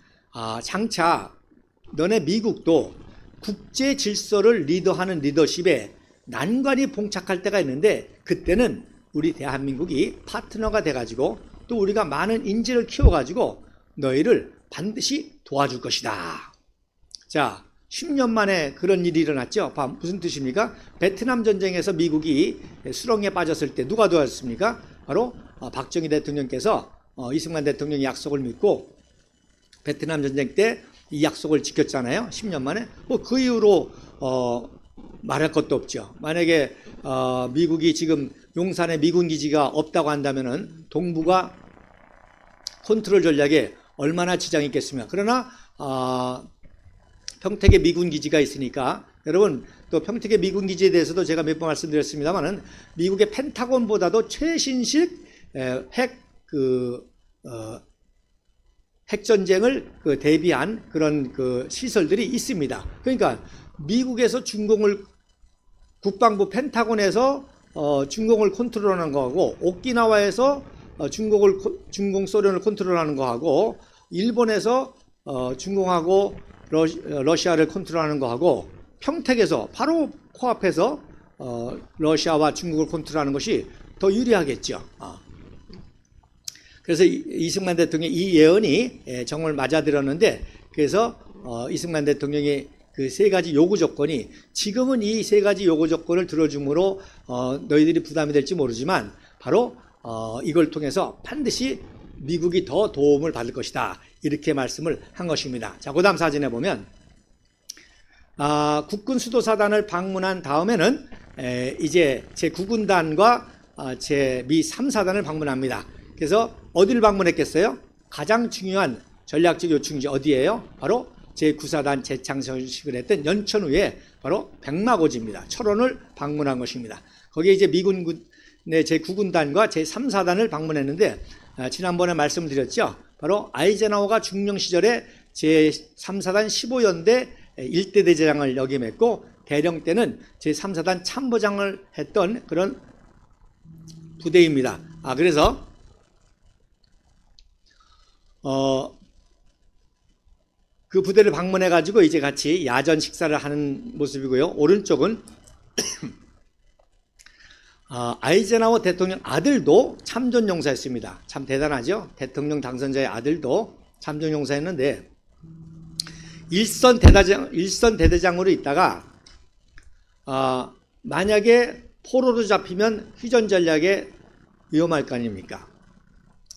장차 너네 미국도 국제 질서를 리더하는 리더십에 난관이 봉착할 때가 있는데, 그때는 우리 대한민국이 파트너가 돼가지고 또 우리가 많은 인재를 키워가지고 너희를 반드시 도와줄 것이다. 자, 10년 만에 그런 일이 일어났죠. 무슨 뜻입니까? 베트남 전쟁에서 미국이 수렁에 빠졌을 때 누가 도왔습니까? 바로 박정희 대통령께서 이승만 대통령의 약속을 믿고 베트남 전쟁 때 이 약속을 지켰잖아요. 10년 만에. 그 이후로 말할 것도 없죠. 만약에 미국이 지금 용산에 미군 기지가 없다고 한다면은 동북아 컨트롤 전략에 얼마나 지장이 있겠습니까? 그러나 평택에 미군 기지가 있으니까, 여러분 또 평택의 미군 기지에 대해서도 제가 몇 번 말씀드렸습니다만은 미국의 펜타곤보다도 최신식 핵전쟁을 대비한 그런 시설들이 있습니다. 그러니까 미국에서 중공을, 국방부 펜타곤에서 중공을 컨트롤하는 거하고, 오키나와에서 중공 소련을 컨트롤하는 거하고, 일본에서 중공하고 러시아를 컨트롤하는 거하고, 평택에서 바로 코앞에서 러시아와 중국을 컨트롤하는 것이 더 유리하겠죠. 그래서 이승만 대통령이 이 예언이 정말 맞아들었는데, 그래서 이승만 대통령이 그 세 가지 요구 조건이, 지금은 이 세 가지 요구 조건을 들어줌으로 너희들이 부담이 될지 모르지만 바로 이걸 통해서 반드시 미국이 더 도움을 받을 것이다, 이렇게 말씀을 한 것입니다. 자, 그 다음 사진에 보면 국군 수도사단을 방문한 다음에는 이제 제9군단과 제 미 3사단을 방문합니다. 그래서 어디를 방문했겠어요? 가장 중요한 전략적 요충지 어디예요? 바로 제9사단 재창설식을 했던 연천우에 바로 백마고지입니다. 철원을 방문한 것입니다. 거기에 이제 미군 제9군단과 제3사단을 방문했는데, 지난번에 말씀을 드렸죠. 바로 아이젠하워가 중령 시절에 제3사단 15연대 1대 대대장을 역임했고, 대령 때는 제3사단 참모장을 했던 그런 부대입니다. 그래서 그 부대를 방문해가지고 이제 같이 야전 식사를 하는 모습이고요. 오른쪽은 아이젠하워 대통령 아들도 참전용사였습니다. 참 대단하죠. 대통령 당선자의 아들도 참전용사였는데, 일선 대대장으로 있다가 만약에 포로로 잡히면 휴전 전략에 위험할 거 아닙니까?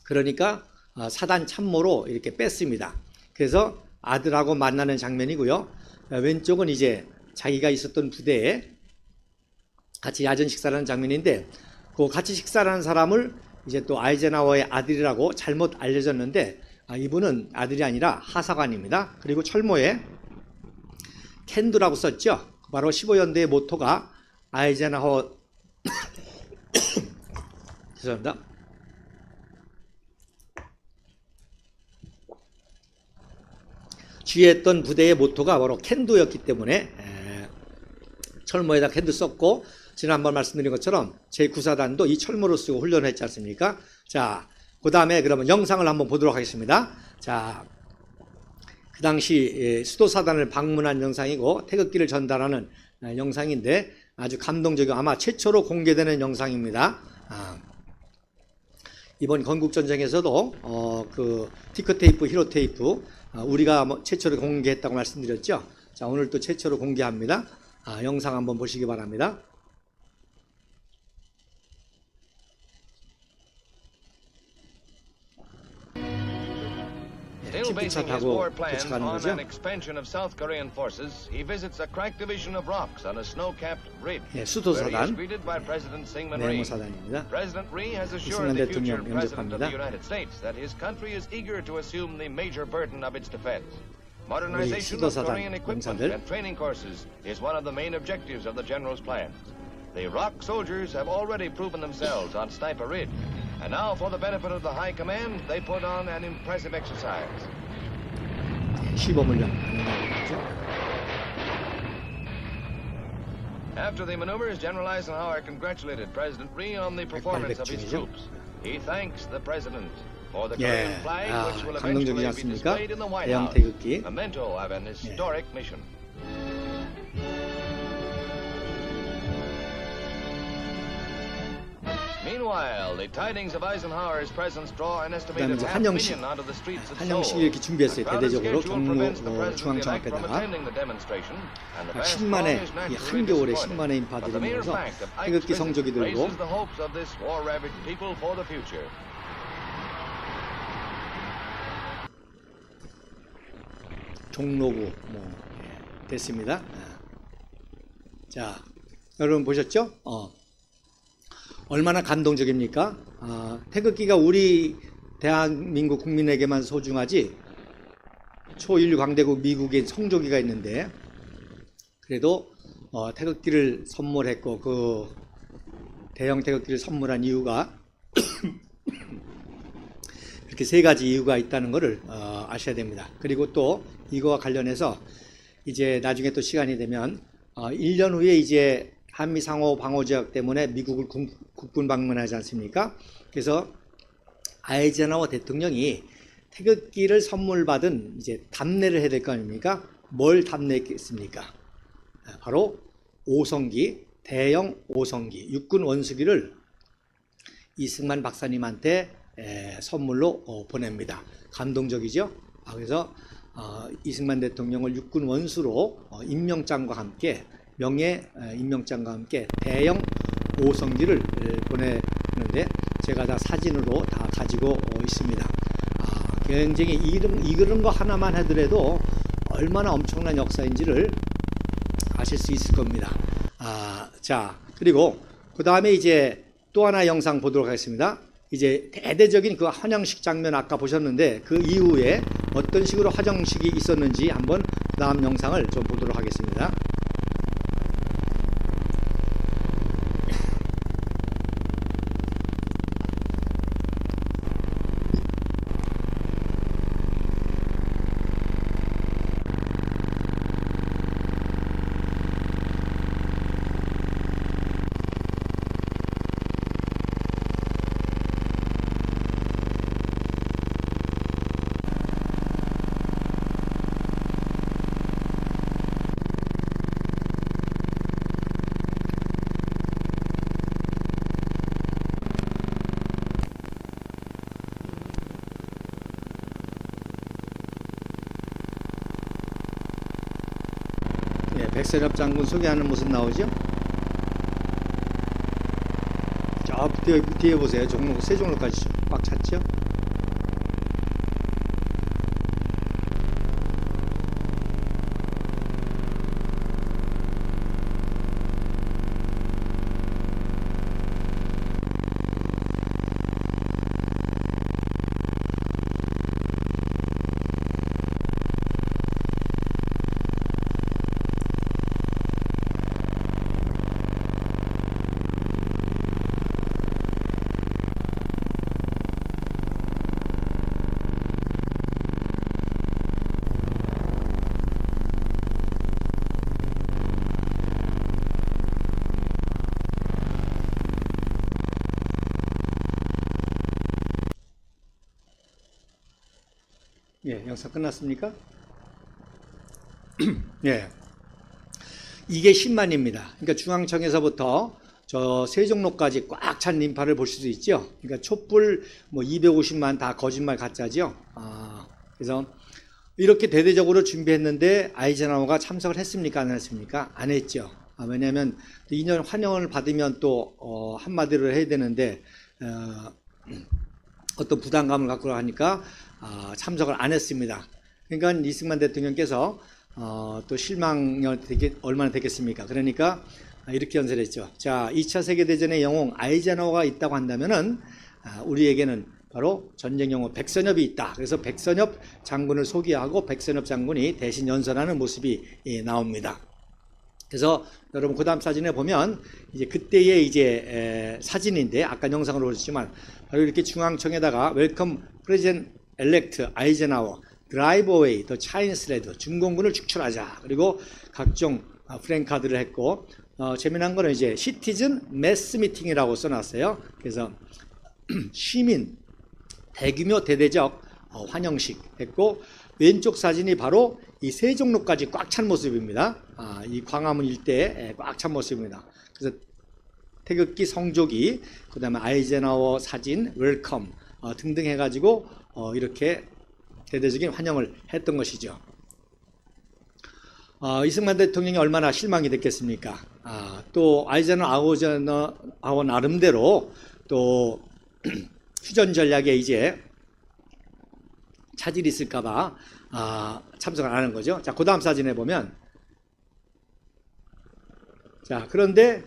그러니까 사단 참모로 이렇게 뺐습니다. 그래서 아들하고 만나는 장면이고요. 왼쪽은 이제 자기가 있었던 부대에 같이 야전 식사를 하는 장면인데, 그 같이 식사를 하는 사람을 이제 또 아이젠하워의 아들이라고 잘못 알려졌는데, 이분은 아들이 아니라 하사관입니다. 그리고 철모에 캔두라고 썼죠. 바로 15연대의 모토가 아이젠하워 죄송합니다. 주의했던 부대의 모토가 바로 캔두였기 때문에 철모에다 캔두 썼고, 지난번 말씀드린 것처럼 제9사단도 이 철모를 쓰고 훈련을 했지 않습니까? 자, 그 다음에 그러면 영상을 한번 보도록 하겠습니다. 자, 그 당시 수도사단을 방문한 영상이고 태극기를 전달하는 영상인데 아주 감동적이고 아마 최초로 공개되는 영상입니다. 이번 건국전쟁에서도 그 티커테이프, 히로테이프 우리가 최초로 공개했다고 말씀드렸죠. 자, 오늘 또 최초로 공개합니다. 영상 한번 보시기 바랍니다. Still basing his war plans on an expansion of South Korean forces, he visits a cracked division of rocks on a snow-capped ridge, where he is 수도사단 greeted by President Syngman Rhee. 네모사단입니다. President Rhee has assured 이승만 the future 대통령 President of the 영접합니다. United States that his country is eager to assume the major burden of its defense. Modernization of 수도사단 Korean equipment 병사들. and training courses is one of the main objectives of the general's plans. The ROK soldiers have already proven themselves on Sniper Ridge, and now for the benefit of the High Command, they put on an impressive exercise. 시범훈련 가능한 거죠. After the maneuvers, General Eisenhower congratulated President Rhee on the performance of his troops. He thanks the President for the Korean flag, which will 감동적이지 eventually be 않습니까? displayed in the White 대형 House, 태극기. memento of an historic mission. Meanwhile, the tidings of Eisenhower's presence draw an estimated 이제 half 한영식, million onto the streets of 한영식 Seoul. 이렇게 준비했어요. The crowded 대대적으로 schedule 경로 prevents the president-elect 중앙청 from 앞에다가 attending the demonstration, and the vast 10만의 crowd is 이 naturally 한겨울에 disappointed. 10만의 But the 인파들이 mere 모여서 fact of Ike's 태극기 visit 성조기 들고 raises the hopes of this war-ravaged people for the future. 종로구 됐습니다. 자, 여러분 보셨죠? 얼마나 감동적입니까? 태극기가 우리 대한민국 국민에게만 소중하지 초인류 강대국 미국의 성조기가 있는데 그래도 태극기를 선물했고 그 대형 태극기를 선물한 이유가 이렇게 세 가지 이유가 있다는 것을 아셔야 됩니다. 그리고 또 이거와 관련해서 이제 나중에 또 시간이 되면 1년 후에 이제 한미 상호 방어 조약 때문에 미국을 국군 방문하지 않습니까? 그래서 아이젠하워 대통령이 태극기를 선물 받은 이제 답례를 해야 될 거 아닙니까? 뭘 답례했겠습니까? 바로 오성기, 대형 오성기, 육군 원수기를 이승만 박사님한테 선물로 보냅니다. 감동적이죠? 그래서 이승만 대통령을 육군 원수로 임명장과 함께 명예 임명장과 함께 대형 오성기를 보내는데 제가 다 사진으로 다 가지고 있습니다. 굉장히 이런 거 하나만 하더라도 얼마나 엄청난 역사인지를 아실 수 있을 겁니다. 자, 그리고 그 다음에 이제 또 하나 영상 보도록 하겠습니다. 이제 대대적인 그 환영식 장면 아까 보셨는데 그 이후에 어떤 식으로 환영식이 있었는지 한번 그 다음 영상을 좀 보도록 하겠습니다. 백세렵 장군 소개하는 모습 나오죠? 저 뒤에 보세요. 종로, 세 종로까지 꽉 찼죠? 예, 영상 끝났습니까? 예. 이게 10만입니다. 그러니까 중앙청에서부터 저 세종로까지 꽉 찬 인파를 볼 수 있죠. 그러니까 촛불 뭐 250만 다 거짓말 가짜죠. 그래서 이렇게 대대적으로 준비했는데 아이젠하워가 참석을 했습니까? 안 했습니까? 안 했죠. 왜냐하면 2년 환영을 받으면 또 한마디로 해야 되는데 어떤 부담감을 갖고 하니까 참석을 안 했습니다. 그러니까 이승만 대통령께서 또 실망이 얼마나 되겠습니까? 그러니까 이렇게 연설했죠. 자, 2차 세계대전의 영웅 아이젠하워가 있다고 한다면은 우리에게는 바로 전쟁 영웅 백선엽이 있다. 그래서 백선엽 장군을 소개하고 백선엽 장군이 대신 연설하는 모습이 나옵니다. 그래서 여러분 그다음 사진에 보면 이제 그때의 이제 사진인데 아까 영상으로 보셨지만 바로 이렇게 중앙청에다가 웰컴 프레지던트 엘렉트 아이젠하워 드라이브 어웨이 더 차이니스 레드 중공군을 축출하자. 그리고 각종 프랭카드를 했고 재미난 거는 이제 시티즌 매스 미팅이라고 써놨어요. 그래서 시민 대규모 대대적 환영식 했고 왼쪽 사진이 바로 이 세종로까지 꽉 찬 모습입니다. 이 광화문 일대에 꽉 찬 모습입니다. 그래서 태극기, 성조기, 그 다음에 아이젠하워 사진, 웰컴 등등 해가지고 이렇게 대대적인 환영을 했던 것이죠. 이승만 대통령이 얼마나 실망이 됐겠습니까? 또 아이젠하워 나름대로 또 휴전 전략에 이제 차질이 있을까봐 참석을 안 하는 거죠. 자, 그 다음 사진에 보면 자, 그런데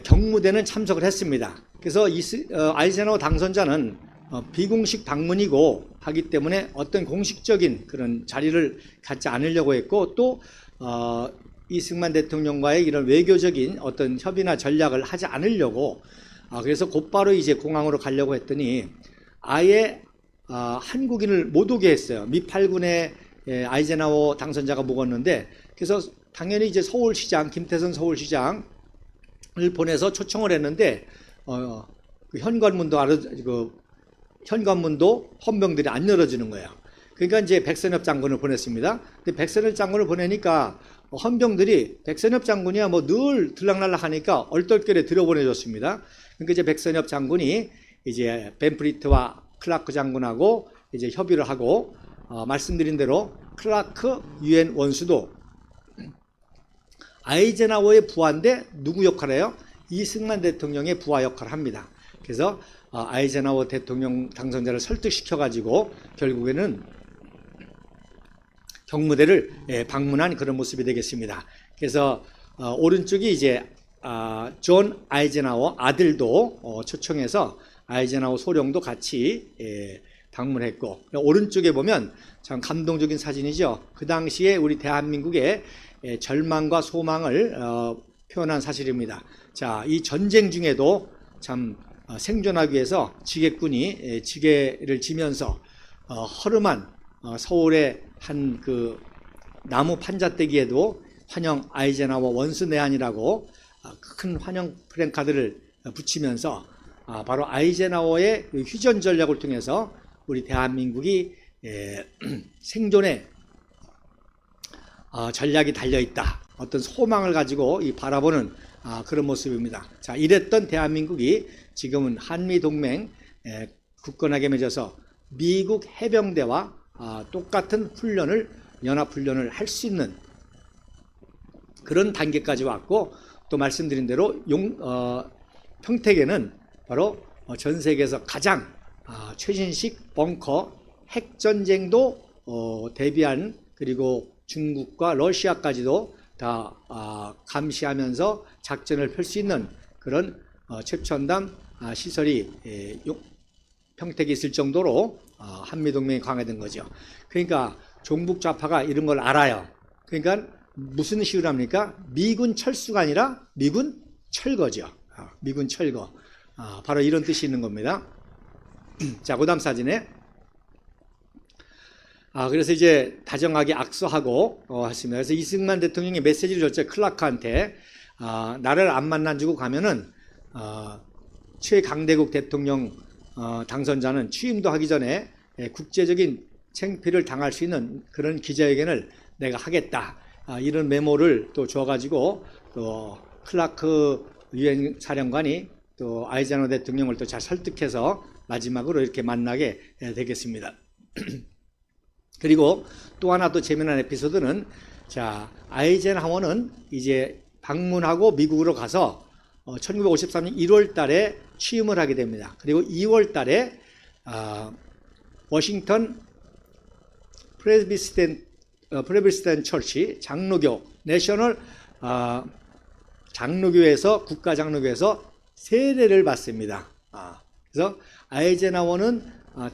경무대는 참석을 했습니다. 그래서 아이젠하워 당선자는 비공식 방문이고 하기 때문에 어떤 공식적인 그런 자리를 갖지 않으려고 했고 또 이승만 대통령과의 이런 외교적인 어떤 협의나 전략을 하지 않으려고 그래서 곧바로 이제 공항으로 가려고 했더니 아예 한국인을 못 오게 했어요. 미 8군의 아이젠하워 당선자가 묵었는데 그래서 당연히 이제 서울시장 김태선 서울시장을 보내서 초청을 했는데 그 현관문도 헌병들이 안 열어주는 거예요. 그러니까 이제 백선엽 장군을 보냈습니다. 근데 백선엽 장군을 보내니까 헌병들이 백선엽 장군이야 뭐 늘 들락날락 하니까 얼떨결에 들여보내줬습니다. 그러니까 이제 백선엽 장군이 이제 벤프리트와 클라크 장군하고 이제 협의를 하고 말씀드린 대로 클라크 유엔 원수도 아이젠하워의 부하인데 누구 역할을 해요? 이승만 대통령의 부하 역할을 합니다. 그래서 아이젠하워 대통령 당선자를 설득시켜 가지고 결국에는 경무대를 방문한 그런 모습이 되겠습니다. 그래서 오른쪽이 이제 존 아이젠하워 아들도 초청해서 아이젠하워 소령도 같이 방문했고 오른쪽에 보면 참 감동적인 사진이죠. 그 당시에 우리 대한민국의 절망과 소망을 표현한 사실입니다. 자, 이 전쟁 중에도 참 생존하기 위해서 지게꾼이 지게를 지면서 허름한 서울의 한 그 나무 판자떼기에도 환영 아이젠하워 원수 내한이라고 큰 환영 프랭카드를 붙이면서 바로 아이젠하워의 휴전 전략을 통해서 우리 대한민국이 생존의 전략이 달려있다. 어떤 소망을 가지고 바라보는 그런 모습입니다. 자, 이랬던 대한민국이 지금은 한미동맹 굳건하게 맺어서 미국 해병대와 똑같은 훈련을 연합훈련을 할 수 있는 그런 단계까지 왔고 또 말씀드린 대로 평택에는 바로 전 세계에서 가장 최신식 벙커 핵전쟁도 대비한 그리고 중국과 러시아까지도 다 감시하면서 작전을 펼 수 있는 그런 최첨단 시설이 평택에 있을 정도로 한미동맹이 강화된 거죠. 그러니까 종북 좌파가 이런 걸 알아요. 그러니까 무슨 식으로 합니까? 미군 철수가 아니라 미군 철거죠. 미군 철거. 바로 이런 뜻이 있는 겁니다. 자, 그 다음 사진에 그래서 이제 다정하게 악수하고 했습니다. 그래서 이승만 대통령이 메시지를 줬죠. 클라크한테 나를 안 만나주고 가면은 최강대국 대통령 당선자는 취임도 하기 전에 국제적인 창피를 당할 수 있는 그런 기자회견을 내가 하겠다. 이런 메모를 또 줘가지고 또 클라크 유엔 사령관이 또 아이젠하워 대통령을 또 잘 설득해서 마지막으로 이렇게 만나게 되겠습니다. 그리고 또 하나 또 재미난 에피소드는, 자, 아이젠하워는 이제 방문하고 미국으로 가서 1953년 1월 달에 취임을 하게 됩니다. 그리고 2월 달에 워싱턴 프레비스텐 처치 장로교 내셔널 장로교에서 국가 장로교에서 세례를 받습니다. 그래서 아이젠하워는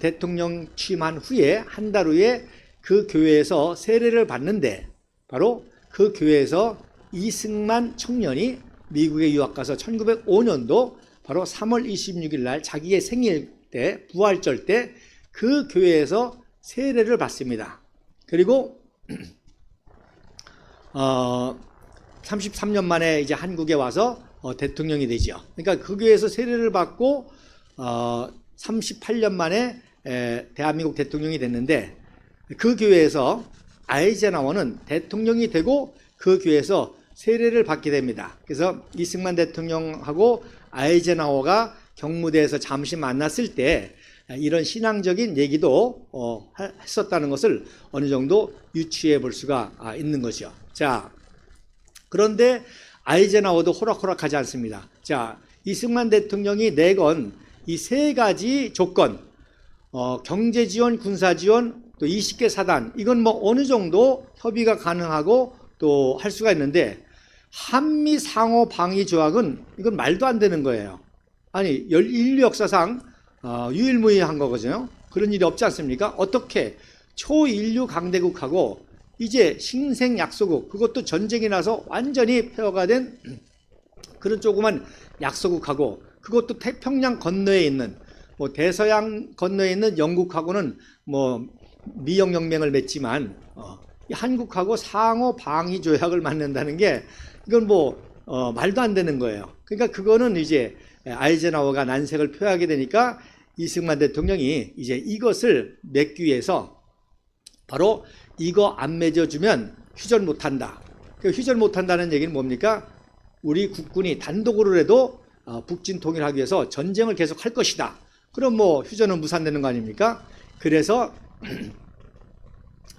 대통령 취임한 후에 한 달 후에 그 교회에서 세례를 받는데, 바로 그 교회에서 이승만 청년이 미국에 유학 가서 1905년도 바로 3월 26일 날 자기의 생일 때, 부활절 때 그 교회에서 세례를 받습니다. 그리고 33년 만에 이제 한국에 와서 대통령이 되죠. 그러니까 그 교회에서 세례를 받고 38년 만에 대한민국 대통령이 됐는데, 그 교회에서 아이젠하워는 대통령이 되고 그 교회에서 세례를 받게 됩니다. 그래서 이승만 대통령하고 아이젠하워가 경무대에서 잠시 만났을 때 이런 신앙적인 얘기도 했었다는 것을 어느 정도 유추해 볼 수가 있는 것이죠. 자, 그런데 아이젠하워도 호락호락하지 않습니다. 자, 이승만 대통령이 내건 이 세 가지 조건, 경제 지원, 군사 지원, 또 20개 사단, 이건 뭐 어느 정도 협의가 가능하고 또 할 수가 있는데, 한미 상호 방위 조약은 이건 말도 안 되는 거예요. 아니, 인류 역사상 유일무이한 거거든요. 그런 일이 없지 않습니까? 어떻게 초인류 강대국하고 이제 신생 약소국, 그것도 전쟁이 나서 완전히 폐허가 된 그런 조그만 약소국하고, 그것도 태평양 건너에 있는, 뭐 대서양 건너에 있는 영국하고는 뭐 미영연맹을 맺지만 한국하고 상호 방위 조약을 맺는다는 게, 이건 뭐 말도 안 되는 거예요. 그러니까 그거는 이제 아이젠하워가 난색을 표하게 되니까 이승만 대통령이 이제 이것을 맺기 위해서 바로 이거 안 맺어주면 휴전 못한다. 그 휴전 못한다는 얘기는 뭡니까? 우리 국군이 단독으로라도 북진 통일하기 위해서 전쟁을 계속 할 것이다. 그럼 뭐 휴전은 무산되는 거 아닙니까? 그래서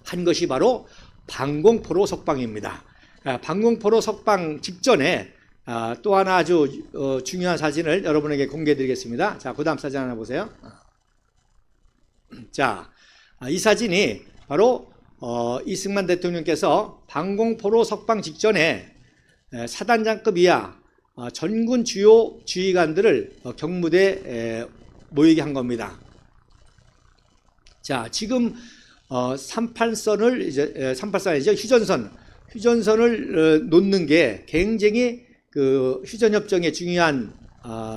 한 것이 바로 방공포로 석방입니다. 방공포로 석방 직전에 또 하나 아주 중요한 사진을 여러분에게 공개해 드리겠습니다. 자, 그 다음 사진 하나 보세요. 자, 이 사진이 바로 이승만 대통령께서 방공포로 석방 직전에 사단장급 이하 전군 주요 지휘관들을 경무대에 모이게 한 겁니다. 자, 지금 38선을 이제 38선이죠. 휴전선을 놓는 게 굉장히 그 휴전협정의 중요한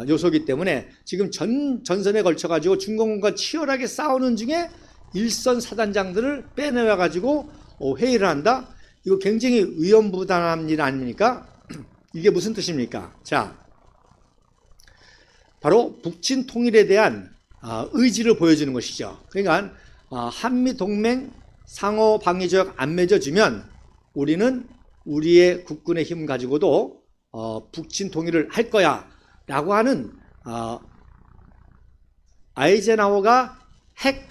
요소이기 때문에 지금 전선에 걸쳐 가지고 중공군과 치열하게 싸우는 중에 일선 사단장들을 빼내와 가지고 회의를 한다. 이거 굉장히 위험부담한 일 아닙니까? 이게 무슨 뜻입니까? 자, 바로 북진 통일에 대한 의지를 보여주는 것이죠. 그러니까 한미 동맹 상호 방위 조약 안 맺어주면 우리는 우리의 국군의 힘 가지고도 북진 통일을 할 거야 라고 하는 아이젠하워가 핵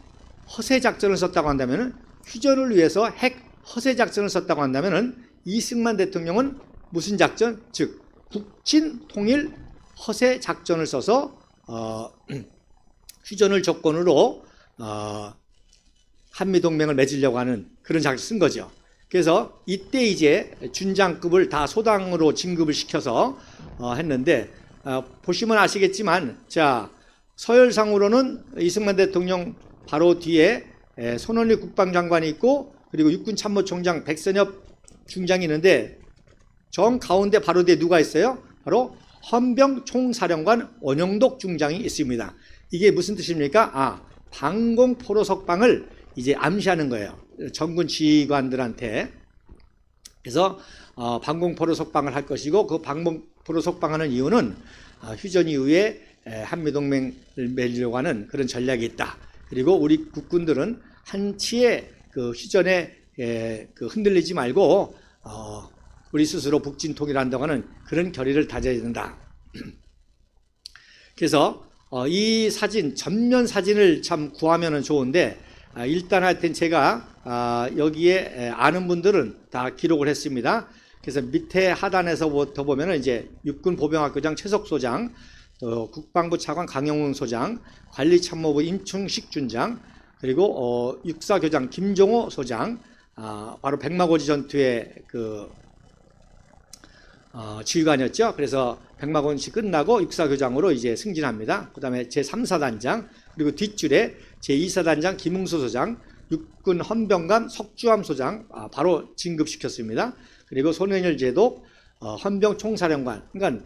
허세 작전을 썼다고 한다면, 휴전을 위해서 핵 허세 작전을 썼다고 한다면, 이승만 대통령은 무슨 작전? 즉 북진 통일 허세 작전을 써서 휴전을 조건으로 한미동맹을 맺으려고 하는 그런 작전을 쓴 거죠. 그래서 이때 이제 준장급을 다 소당으로 진급을 시켜서 했는데, 보시면 아시겠지만, 자, 서열상으로는 이승만 대통령 바로 뒤에 손원리 국방장관이 있고, 그리고 육군참모총장 백선엽 중장이 있는데, 정 가운데 바로 뒤에 누가 있어요? 바로 헌병 총사령관 원영독 중장이 있습니다. 이게 무슨 뜻입니까? 방공포로 석방을 이제 암시하는 거예요. 전군 지휘관들한테. 그래서 방공포로 석방을 할 것이고, 그 방공포로 석방하는 이유는 휴전 이후에 한미동맹을 맺으려고 하는 그런 전략이 있다. 그리고 우리 국군들은 한치의 그 휴전에 그 흔들리지 말고 우리 스스로 북진통일한다고 하는 그런 결의를 다져야 된다. 그래서 이 사진, 전면 사진을 참 구하면 좋은데 일단 하여튼 제가 여기에 아는 분들은 다 기록을 했습니다. 그래서 밑에 하단에서부터 보면은 이제 육군 보병학교장 최석소장, 또 국방부 차관 강영훈 소장, 관리참모부 임충식 준장, 그리고 육사교장 김종호 소장, 바로 백마고지 전투의 그 지휘관이었죠. 그래서 백마고지 끝나고 육사교장으로 이제 승진합니다. 그 다음에 제3사단장, 그리고 뒷줄에 제2사단장 김웅수 소장, 육군 헌병감 석주함 소장 바로 진급시켰습니다. 그리고 손해열 제독 헌병 총사령관. 그러니까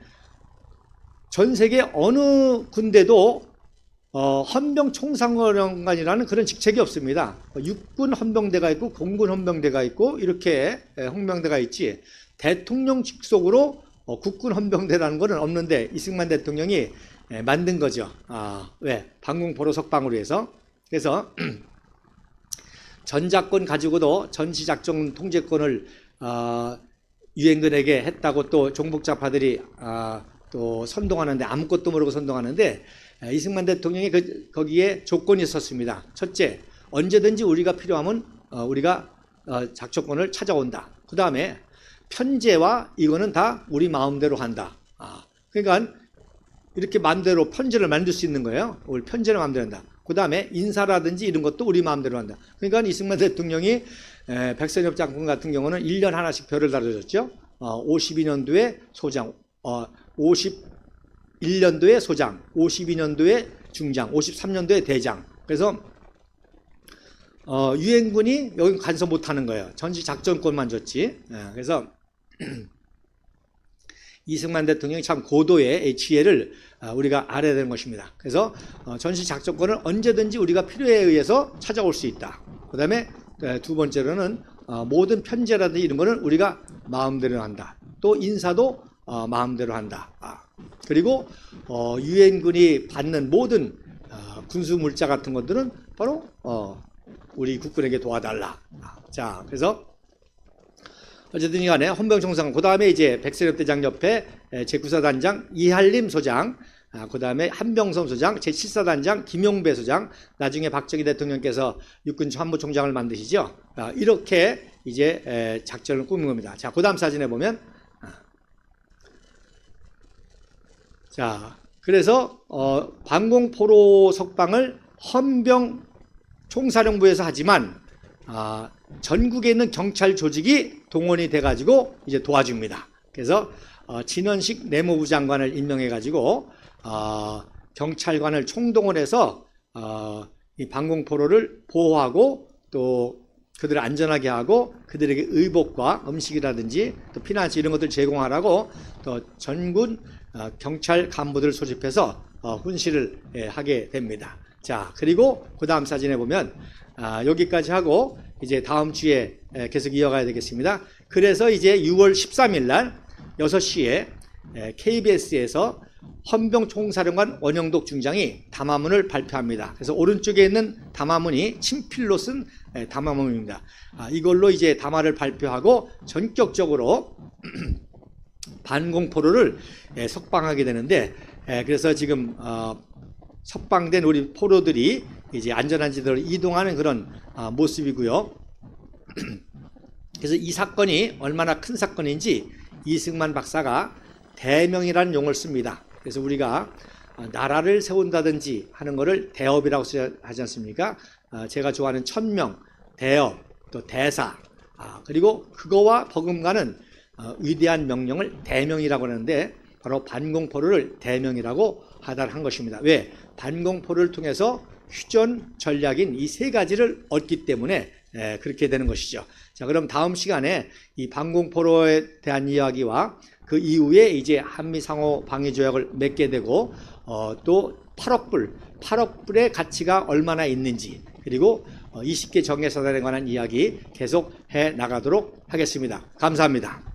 전 세계 어느 군대도 헌병 총사령관이라는 그런 직책이 없습니다. 육군 헌병대가 있고 공군 헌병대가 있고 이렇게 헌병대가 있지 대통령 직속으로 국군 헌병대라는 것은 없는데 이승만 대통령이 만든 거죠. 왜? 방공포로 석방으로 해서. 그래서 전작권 가지고도 전시작전 통제권을 유엔군에게 했다고 또 종북자파들이 또 선동하는데, 아무것도 모르고 선동하는데, 이승만 대통령이 거기에 조건이 있었습니다. 첫째, 언제든지 우리가 필요하면 우리가 작전권을 찾아온다. 그 다음에 편제와 이거는 다 우리 마음대로 한다. 그러니까 이렇게 마음대로 편제를 만들 수 있는 거예요. 우리 편제를 마음대로 한다. 그 다음에 인사라든지 이런 것도 우리 마음대로 한다. 그러니까 이승만 대통령이 백선엽 장군 같은 경우는 1년 하나씩 별을 달아줬죠. 52년도에 소장, 51년도에 소장, 52년도에 중장, 53년도에 대장. 그래서 유엔군이 여기 간섭 못하는 거예요. 전시 작전권만 줬지. 그래서 이승만 대통령이 참 고도의 지혜를 우리가 알아야 되는 것입니다. 그래서 전시 작전권을 언제든지 우리가 필요에 의해서 찾아올 수 있다. 그 다음에 두 번째로는 모든 편제라든지 이런 거는 우리가 마음대로 한다. 또 인사도 마음대로 한다. 그리고 유엔군이 받는 모든 군수 물자 같은 것들은 바로 우리 국군에게 도와달라. 자, 그래서 어쨌든 간에 헌병총사관, 그 다음에 이제 백선엽 대장 옆에 제9사단장 이한림 소장, 그 다음에 한병선 소장, 제7사단장 김용배 소장, 나중에 박정희 대통령께서 육군 참모총장을 만드시죠. 이렇게 이제 작전을 꾸민 겁니다. 자, 그 다음 사진에 보면, 자, 그래서 방공포로 석방을 헌병 총사령부에서 하지만 전국에 있는 경찰 조직이 동원이 돼가지고 이제 도와줍니다. 그래서 진원식 내무부 장관을 임명해가지고 경찰관을 총동원해서 이 방공포로를 보호하고 또 그들을 안전하게 하고 그들에게 의복과 음식이라든지 또 피난처 이런 것들 제공하라고 또 전군 경찰 간부들을 소집해서 훈시를 하게 됩니다. 자, 그리고 그 다음 사진에 보면 여기까지 하고 이제 다음 주에 계속 이어가야 되겠습니다. 그래서 이제 6월 13일 날 6시에 KBS에서 헌병총사령관 원영독 중장이 담화문을 발표합니다. 그래서 오른쪽에 있는 담화문이 친필로 쓴 담화문입니다. 이걸로 이제 담화를 발표하고 전격적으로 반공포로를 석방하게 되는데, 그래서 지금 석방된 우리 포로들이 이제 안전한 지대로 이동하는 그런 모습이고요. 그래서 이 사건이 얼마나 큰 사건인지 이승만 박사가 대명이라는 용어를 씁니다. 그래서 우리가 나라를 세운다든지 하는 것을 대업이라고 하지 않습니까? 제가 좋아하는 천명, 대업, 또 대사, 그리고 그거와 버금가는 위대한 명령을 대명이라고 하는데 바로 반공포로를 대명이라고 하달한 것입니다. 왜? 반공포로를 통해서 휴전 전략인 이 세 가지를 얻기 때문에 그렇게 되는 것이죠. 자, 그럼 다음 시간에 이 반공포로에 대한 이야기와 그 이후에 이제 한미 상호 방위 조약을 맺게 되고 또 8억 불의 가치가 얼마나 있는지, 그리고 20개 정예사단에 관한 이야기 계속 해 나가도록 하겠습니다. 감사합니다.